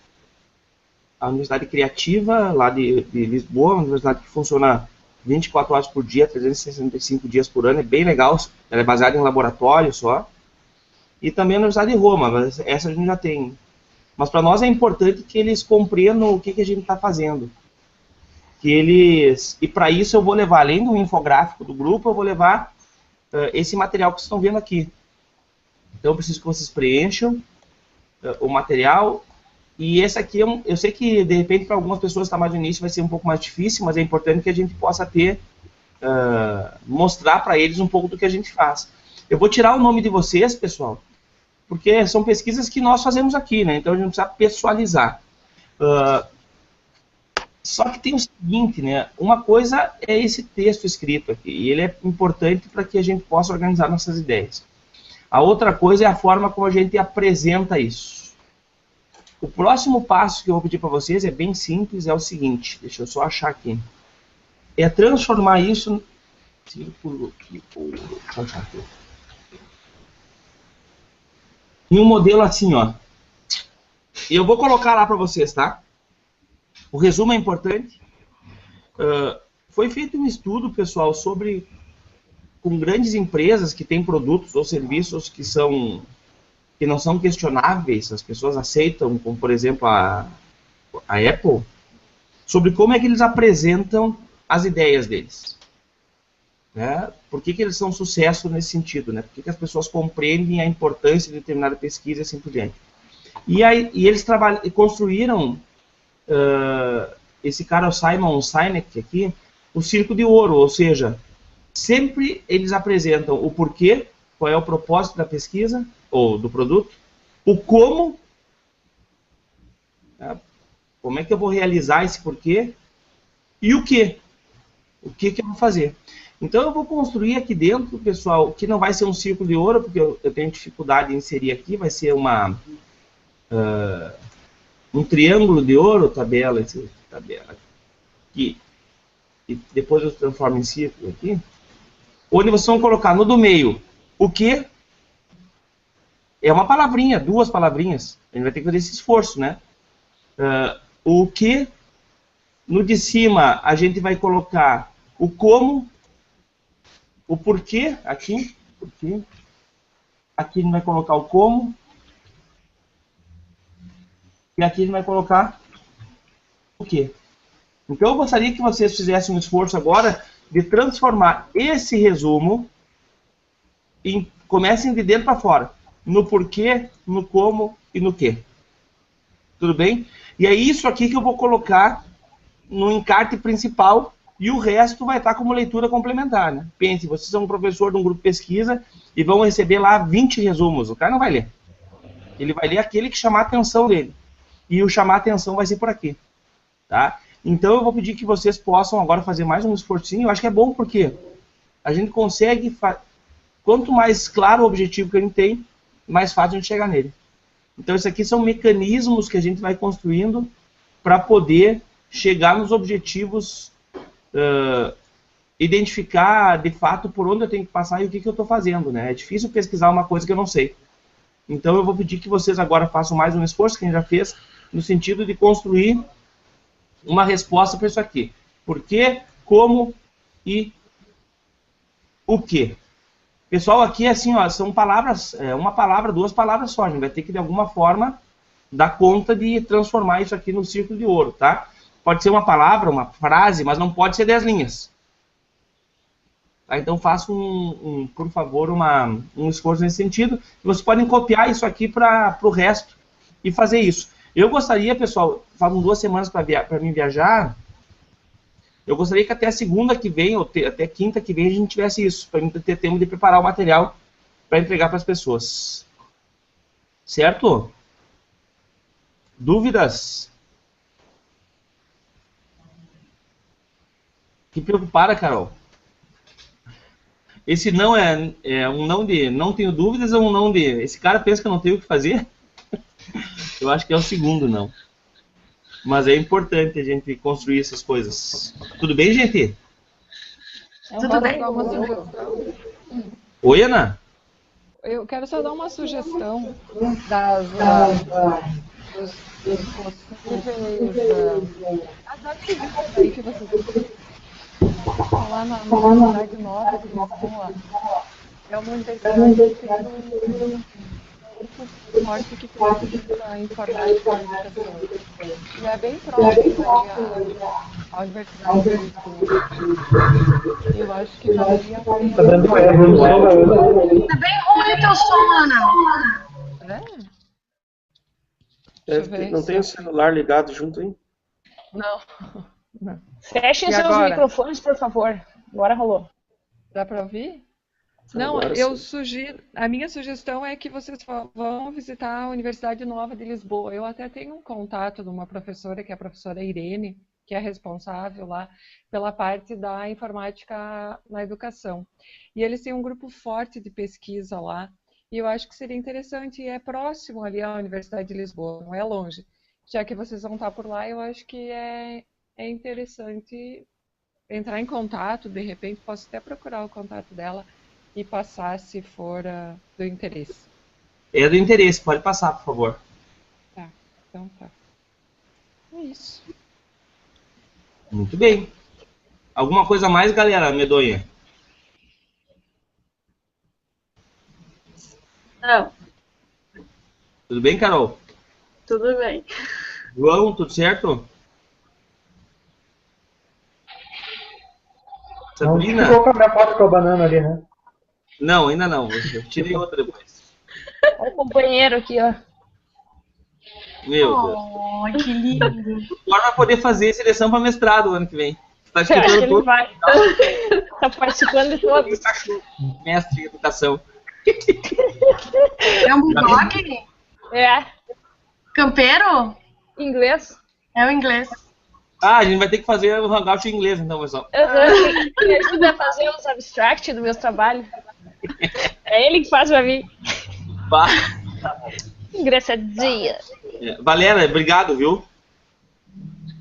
Speaker 2: a Universidade Criativa, lá de Lisboa, uma universidade que funciona 24 horas por dia, 365 dias por ano, é bem legal, ela é baseada em laboratório só. E também a Universidade de Roma, mas essa a gente já tem. Mas para nós é importante que eles compreendam o que a gente está fazendo. E para isso eu vou levar, além do infográfico do grupo, eu vou levar esse material que vocês estão vendo aqui. Então eu preciso que vocês preencham o material. E esse aqui, eu sei que de repente para algumas pessoas está mais no início, vai ser um pouco mais difícil, mas é importante que a gente possa mostrar para eles um pouco do que a gente faz. Eu vou tirar o nome de vocês, pessoal, porque são pesquisas que nós fazemos aqui, né? Então a gente não precisa pessoalizar. Só que tem o seguinte, né? Uma coisa é esse texto escrito aqui, e ele é importante para que a gente possa organizar nossas ideias. A outra coisa é a forma como a gente apresenta isso. O próximo passo que eu vou pedir para vocês é bem simples, é o seguinte, deixa eu só achar aqui. É transformar isso em um modelo assim, ó. E eu vou colocar lá para vocês, tá? O resumo é importante. Foi feito um estudo, pessoal, com grandes empresas que têm produtos ou serviços que não são questionáveis, as pessoas aceitam, como por exemplo a Apple, sobre como é que eles apresentam as ideias deles. Né? Por que eles são sucesso nesse sentido? Né? Por que as pessoas compreendem a importância de determinada pesquisa e assim por diante. E eles construíram, esse cara, o Simon Sinek aqui, o Círculo de Ouro, ou seja, sempre eles apresentam o porquê, qual é o propósito da pesquisa, ou do produto, o como, né? Como é que eu vou realizar esse porquê, e o que eu vou fazer. Então eu vou construir aqui dentro, pessoal, que não vai ser um círculo de ouro, porque eu tenho dificuldade em inserir aqui, vai ser um triângulo de ouro, tabela aqui, e depois eu transformo em círculo aqui, onde vocês vão colocar no do meio o que. É uma palavrinha, 2 palavrinhas. A gente vai ter que fazer esse esforço, né? O que, no de cima, a gente vai colocar o como, o porquê, aqui. Aqui a gente vai colocar o como. E aqui a gente vai colocar o que. Então eu gostaria que vocês fizessem um esforço agora de transformar esse resumo comecem de dentro para fora. No porquê, no como e no que. Tudo bem? E é isso aqui que eu vou colocar no encarte principal e o resto vai estar como leitura complementar. Né? Pense, vocês são um professor de um grupo de pesquisa e vão receber lá 20 resumos. O cara não vai ler. Ele vai ler aquele que chamar a atenção dele. E o chamar a atenção vai ser por aqui. Tá? Então eu vou pedir que vocês possam agora fazer mais um esforcinho. Eu acho que é bom porque a gente consegue... Quanto mais claro o objetivo que a gente tem, mais fácil a gente chegar nele. Então, isso aqui são mecanismos que a gente vai construindo para poder chegar nos objetivos, identificar, de fato, por onde eu tenho que passar e o que eu estou fazendo. Né? É difícil pesquisar uma coisa que eu não sei. Então, eu vou pedir que vocês agora façam mais um esforço, que a gente já fez, no sentido de construir uma resposta para isso aqui. Por quê, como e o que. Pessoal, aqui assim, ó, são palavras, uma palavra, 2 palavras só. A gente vai ter que, de alguma forma, dar conta de transformar isso aqui no círculo de ouro, tá? Pode ser uma palavra, uma frase, mas não pode ser 10 linhas. Tá? Então faça, por favor, um esforço nesse sentido. Vocês podem copiar isso aqui para o resto e fazer isso. Eu gostaria, pessoal, faltam 2 semanas para mim viajar, eu gostaria que até a segunda que vem, ou até quinta que vem, a gente tivesse isso, para mim ter tempo de preparar o material para entregar para as pessoas. Certo? Dúvidas? Que preocupada, Carol. Esse não é um não de não tenho dúvidas ou um não de esse cara pensa que eu não tenho o que fazer? Eu acho que é o segundo não. Mas é importante a gente construir essas coisas. Tudo bem, gente?
Speaker 6: Tudo bem.
Speaker 2: Oi, Ana?
Speaker 4: Eu quero só dar uma sugestão dos possíveis as atividades aí que vocês lá na Universidade Nova de Lisboa. É uma universidade que tem um curso forte que precisa informática e educação. E é bem próximo à Universidade de Lisboa. Eu acho que valeria a pena.
Speaker 7: Tá dando erro,
Speaker 6: Tá bem ruim o teu som, Ana.
Speaker 1: Não tem o celular ligado junto, hein?
Speaker 4: Não.
Speaker 8: Fechem
Speaker 4: E
Speaker 8: seus
Speaker 4: agora?
Speaker 8: microfones, por favor. Agora rolou.
Speaker 4: Dá para ouvir? Não,
Speaker 1: Agora
Speaker 4: eu
Speaker 1: sim.
Speaker 4: sugiro. A minha sugestão é que vocês vão visitar a Universidade Nova de Lisboa. Eu até tenho um contato de uma professora, que é a professora Irene, que é responsável lá pela parte da informática na educação. E eles têm um grupo forte de pesquisa lá. E eu acho que seria interessante, e é próximo ali à Universidade de Lisboa, não é longe. Já que vocês vão estar por lá, eu acho que é interessante entrar em contato, de repente posso até procurar o contato dela e passar se for do interesse.
Speaker 2: É do interesse, pode passar, por favor.
Speaker 4: Tá, então tá. É isso.
Speaker 2: Muito bem. Alguma coisa a mais, galera, medonha?
Speaker 3: Não,
Speaker 2: Tudo bem, Carol?
Speaker 3: tudo bem.
Speaker 2: João, tudo certo?
Speaker 7: Não
Speaker 2: Sabrina?
Speaker 7: ficou com a minha foto com a banana ali, né?
Speaker 2: Não, ainda não. Eu tirei outra depois.
Speaker 8: Olha o companheiro aqui, ó.
Speaker 2: Meu Deus.
Speaker 6: Oh, que lindo.
Speaker 2: Agora vai poder fazer seleção para mestrado ano que vem. Você tá
Speaker 8: Eu acho que
Speaker 2: escutando
Speaker 8: ele
Speaker 2: todo
Speaker 8: vai. Tá participando de todos.
Speaker 2: mestre em educação.
Speaker 6: É um bulldog?
Speaker 8: É,
Speaker 6: Campeiro?
Speaker 8: inglês.
Speaker 6: É o inglês.
Speaker 2: Ah, a gente vai ter que fazer o hangout em inglês, então, pessoal.
Speaker 8: Me ajuda a fazer os abstract do meu trabalho. É ele que faz pra mim.
Speaker 2: Bah.
Speaker 8: Engraçadinha.
Speaker 2: É, Valéria, obrigado, viu?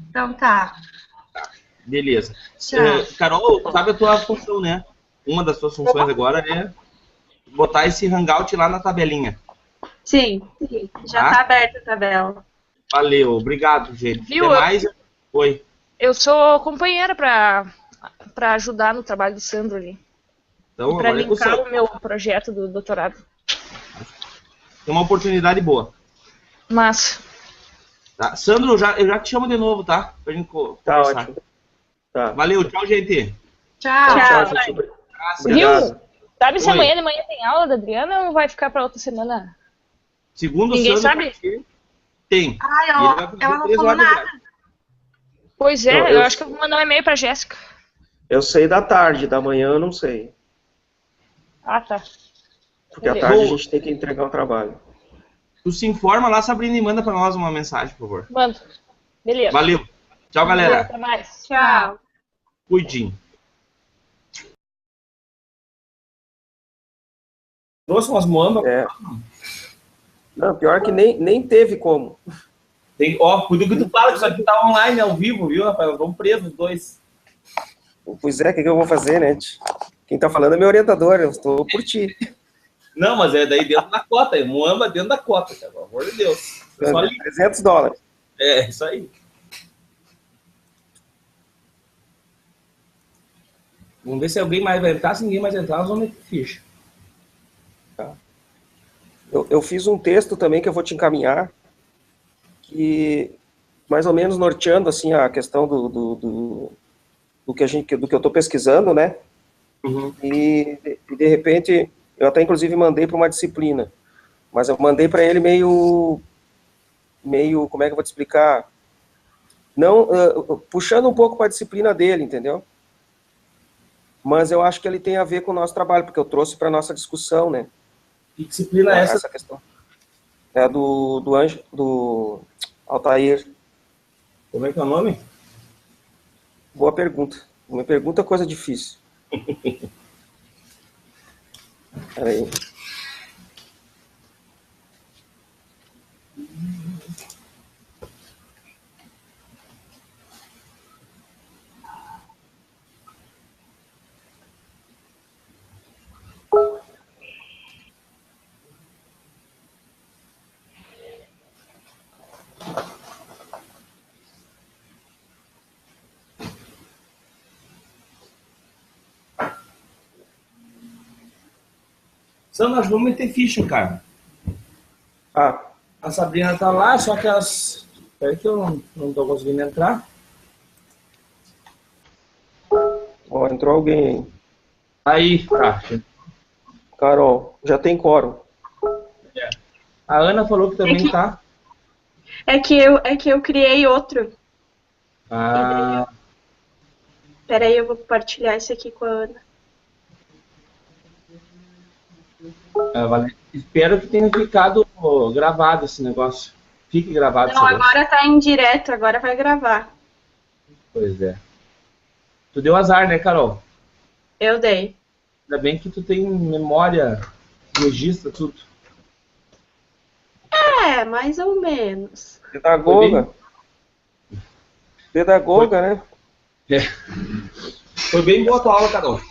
Speaker 6: Então tá.
Speaker 2: Beleza.
Speaker 6: Tchau.
Speaker 2: Carol, sabe a tua função, né? Uma das tuas funções agora é botar esse hangout lá na tabelinha.
Speaker 3: Sim, já
Speaker 2: Tá?
Speaker 3: tá aberta a tabela.
Speaker 2: Valeu, obrigado, gente.
Speaker 8: Viu?
Speaker 2: Até mais. Oi.
Speaker 8: Eu sou companheira pra ajudar no trabalho do Sandro ali.
Speaker 2: Então,
Speaker 8: E pra
Speaker 2: agora é com o
Speaker 8: linkar
Speaker 2: Sandro.
Speaker 8: o meu projeto do doutorado.
Speaker 2: Tem uma oportunidade boa.
Speaker 8: Mas,
Speaker 2: Tá? Sandro, eu já te chamo de novo, tá? Pra gente
Speaker 1: Tá
Speaker 2: conversar.
Speaker 1: ótimo. Tá.
Speaker 2: Valeu, tchau, gente.
Speaker 6: Tchau.
Speaker 1: Tchau, gente.
Speaker 2: Graças.
Speaker 1: Obrigado.
Speaker 8: sabe se
Speaker 2: Oi.
Speaker 8: amanhã de manhã tem aula da Adriana ou vai ficar pra outra semana?
Speaker 2: Segundo o
Speaker 8: Ninguém
Speaker 2: Sandro,
Speaker 8: sabe?
Speaker 2: tem.
Speaker 6: Ai,
Speaker 2: E ele vai fazer
Speaker 6: ela não
Speaker 2: 3
Speaker 6: falou
Speaker 2: horas de
Speaker 6: nada.
Speaker 2: viagem.
Speaker 8: Pois é,
Speaker 1: Não,
Speaker 8: eu
Speaker 1: eu-
Speaker 8: acho que eu vou mandar um e-mail pra Jéssica.
Speaker 1: Eu sei da tarde, da manhã eu não sei.
Speaker 8: Ah, tá.
Speaker 1: Porque à
Speaker 8: Beleza.
Speaker 1: tarde a gente tem que entregar o trabalho.
Speaker 2: Tu se informa lá, Sabrina, e manda pra nós uma mensagem, por favor.
Speaker 8: Mando. Beleza.
Speaker 2: Valeu. Tchau, galera.
Speaker 8: Até mais.
Speaker 3: Tchau.
Speaker 2: Cuidinho. Trouxe umas moambas.
Speaker 1: É. Não, pior que nem teve como.
Speaker 2: Tem, ó, cuida que tu fala que isso aqui tá online, ao vivo, viu, rapaz? Vamos presos os dois.
Speaker 1: Pois é, o que eu vou fazer, né? Quem tá falando é meu orientador, eu estou por ti.
Speaker 2: Não, mas é daí dentro da cota, é moamba dentro da cota, cara, pelo amor de Deus. Só ali.
Speaker 1: $300.
Speaker 2: É, isso aí. Vamos ver se alguém mais vai entrar. Se ninguém mais entrar, nós vamos meter ficha.
Speaker 1: Eu fiz um texto também que eu vou te encaminhar, que mais ou menos norteando assim a questão do que eu estou pesquisando, né?
Speaker 2: Uhum.
Speaker 1: E de repente, eu até inclusive mandei para uma disciplina, mas eu mandei para ele meio, como é que eu vou te explicar? Não, puxando um pouco para a disciplina dele, entendeu? Mas eu acho que ele tem a ver com o nosso trabalho, porque eu trouxe para nossa discussão, né?
Speaker 2: Que disciplina é essa?
Speaker 1: Essa questão. É do Altair.
Speaker 2: Como é que é o nome?
Speaker 1: Boa pergunta. Uma pergunta é coisa difícil. Peraí.
Speaker 2: Sandro, nós vamos meter ficha, cara.
Speaker 1: Ah,
Speaker 2: A Sabrina tá lá, só que elas... Peraí que eu não tô conseguindo entrar.
Speaker 1: ó, entrou alguém aí.
Speaker 2: Aí, tá.
Speaker 1: Carol, já tem quórum.
Speaker 2: A Ana falou que também tá.
Speaker 3: É que eu criei outro.
Speaker 2: Ah,
Speaker 3: Peraí, eu vou compartilhar esse aqui com a Ana.
Speaker 2: Valente. Espero que tenha ficado gravado esse negócio. Fique gravado.
Speaker 3: Não, agora tá em direto, agora vai gravar.
Speaker 2: Pois é. Tu deu azar, né, Carol?
Speaker 3: Eu dei.
Speaker 2: Ainda bem que tu tem memória, registra tudo.
Speaker 3: É, mais ou menos.
Speaker 1: Pedagoga. Pedagoga, né?
Speaker 2: É. Foi bem boa a tua aula, Carol. O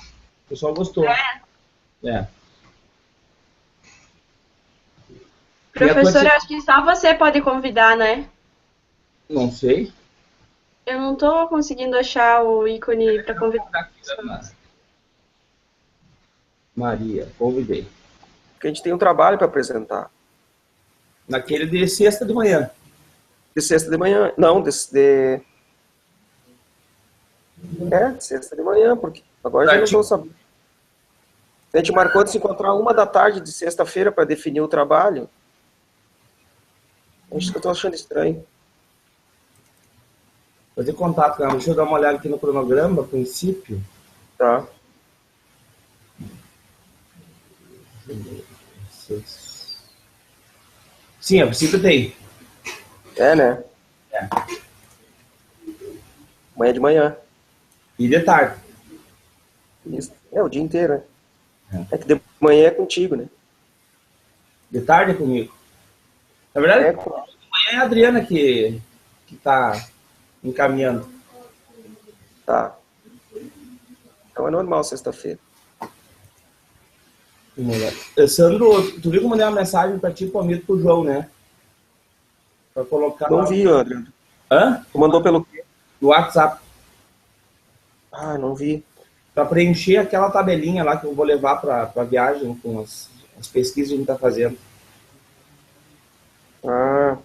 Speaker 2: pessoal gostou. É.
Speaker 3: Professora, acho que só você pode convidar, né?
Speaker 2: Não sei.
Speaker 3: Eu não tô conseguindo achar o ícone para convidar.
Speaker 2: Maria, convidei.
Speaker 1: Porque a gente tem um trabalho para apresentar.
Speaker 2: Naquele de sexta de manhã.
Speaker 1: De sexta de manhã. Não, de sexta de manhã, porque agora já não estou sabendo. A gente marcou de se encontrar 1h de sexta-feira para definir o trabalho. Acho que eu estou achando estranho.
Speaker 2: Fazer contato com ela. Deixa eu dar uma olhada aqui no cronograma, a princípio.
Speaker 1: Tá.
Speaker 2: Sim, a princípio tem.
Speaker 1: É, né?
Speaker 2: É.
Speaker 1: Amanhã de manhã.
Speaker 2: E de tarde.
Speaker 1: Isso. É, o dia inteiro, né? É que de manhã é contigo, né?
Speaker 2: De tarde é comigo. Na verdade,
Speaker 1: É,
Speaker 2: de manhã é a Adriana que tá encaminhando.
Speaker 1: tá. Então é normal sexta-feira.
Speaker 2: Sandro, tu viu que eu mandei uma mensagem pra ti, pro Amito, pro João, né? Pra colocar...
Speaker 1: Não vi, Adriano.
Speaker 2: Hã?
Speaker 1: Tu mandou pelo quê?
Speaker 2: No WhatsApp.
Speaker 1: Ah, não vi.
Speaker 2: Pra preencher aquela tabelinha lá que eu vou levar pra viagem com as pesquisas que a gente tá fazendo.
Speaker 1: Ah.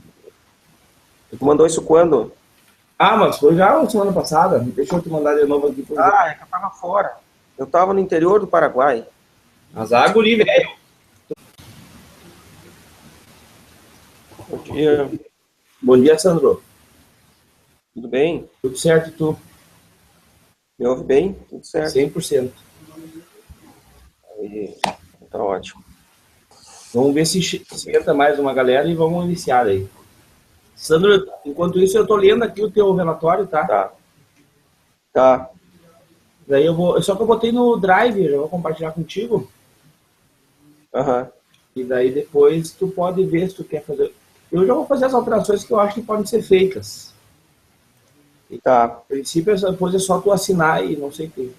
Speaker 1: Tu mandou isso quando?
Speaker 2: Ah, mas foi já a semana passada. Deixa eu te mandar de novo aqui.
Speaker 1: Ah, é que eu tava fora. Eu tava no interior do Paraguai.
Speaker 2: Azar, guri, velho.
Speaker 1: Bom dia.
Speaker 2: Bom dia, Sandro.
Speaker 1: Tudo bem?
Speaker 2: Tudo certo, tu?
Speaker 1: Me ouve bem? Tudo certo.
Speaker 2: 100%.
Speaker 1: Aí, tá ótimo.
Speaker 2: Vamos ver se entra mais uma galera e vamos iniciar aí. Sandro, enquanto isso, eu tô lendo aqui o teu relatório, tá?
Speaker 1: Tá. Tá.
Speaker 2: Daí eu vou... Só que eu botei no Drive, eu vou compartilhar contigo.
Speaker 1: Aham.
Speaker 2: E daí depois tu pode ver se tu quer fazer... Eu já vou fazer as alterações que eu acho que podem ser feitas.
Speaker 1: Tá.
Speaker 2: A princípio, depois é só tu assinar e não sei o que.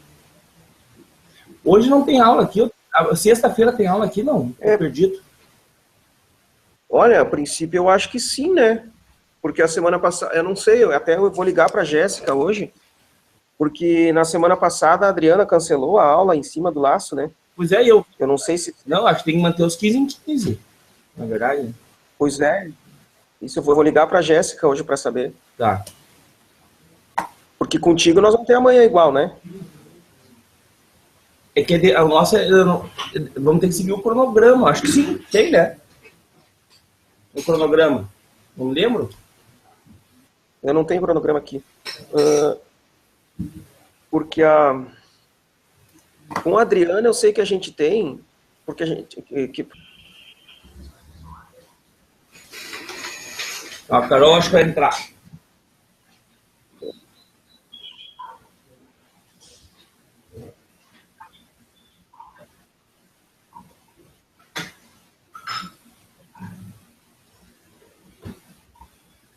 Speaker 2: Hoje não tem aula aqui. Sexta-feira tem aula aqui, não. É perdido.
Speaker 1: Olha, a princípio eu acho que sim, né? Porque a semana passada, eu não sei, eu vou ligar para a Jéssica hoje, porque na semana passada a Adriana cancelou a aula em cima do laço, né?
Speaker 2: Pois é, eu
Speaker 1: não sei se...
Speaker 2: Não, acho que tem que manter os 15 em 15, na verdade.
Speaker 1: Pois é. Isso eu vou ligar para a Jéssica hoje para saber.
Speaker 2: Tá.
Speaker 1: Porque contigo nós vamos ter amanhã igual, né?
Speaker 2: É que a nossa, vamos ter que seguir o cronograma, acho que sim, tem, né? O cronograma, não me lembro.
Speaker 1: Eu não tenho cronograma aqui. Porque com a Adriana eu sei que a gente tem, porque a gente...
Speaker 2: A Carol acho que vai entrar.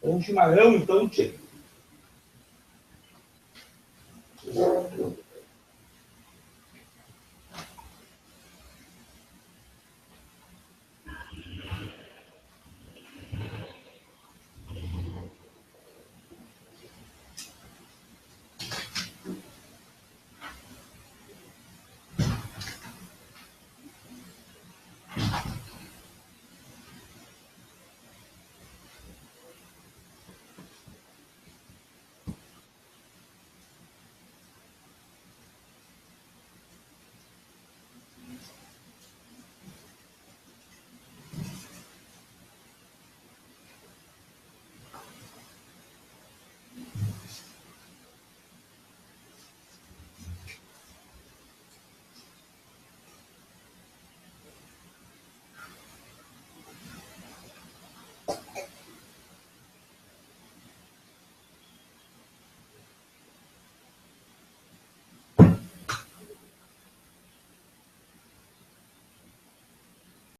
Speaker 2: Um chimarrão, então, tio.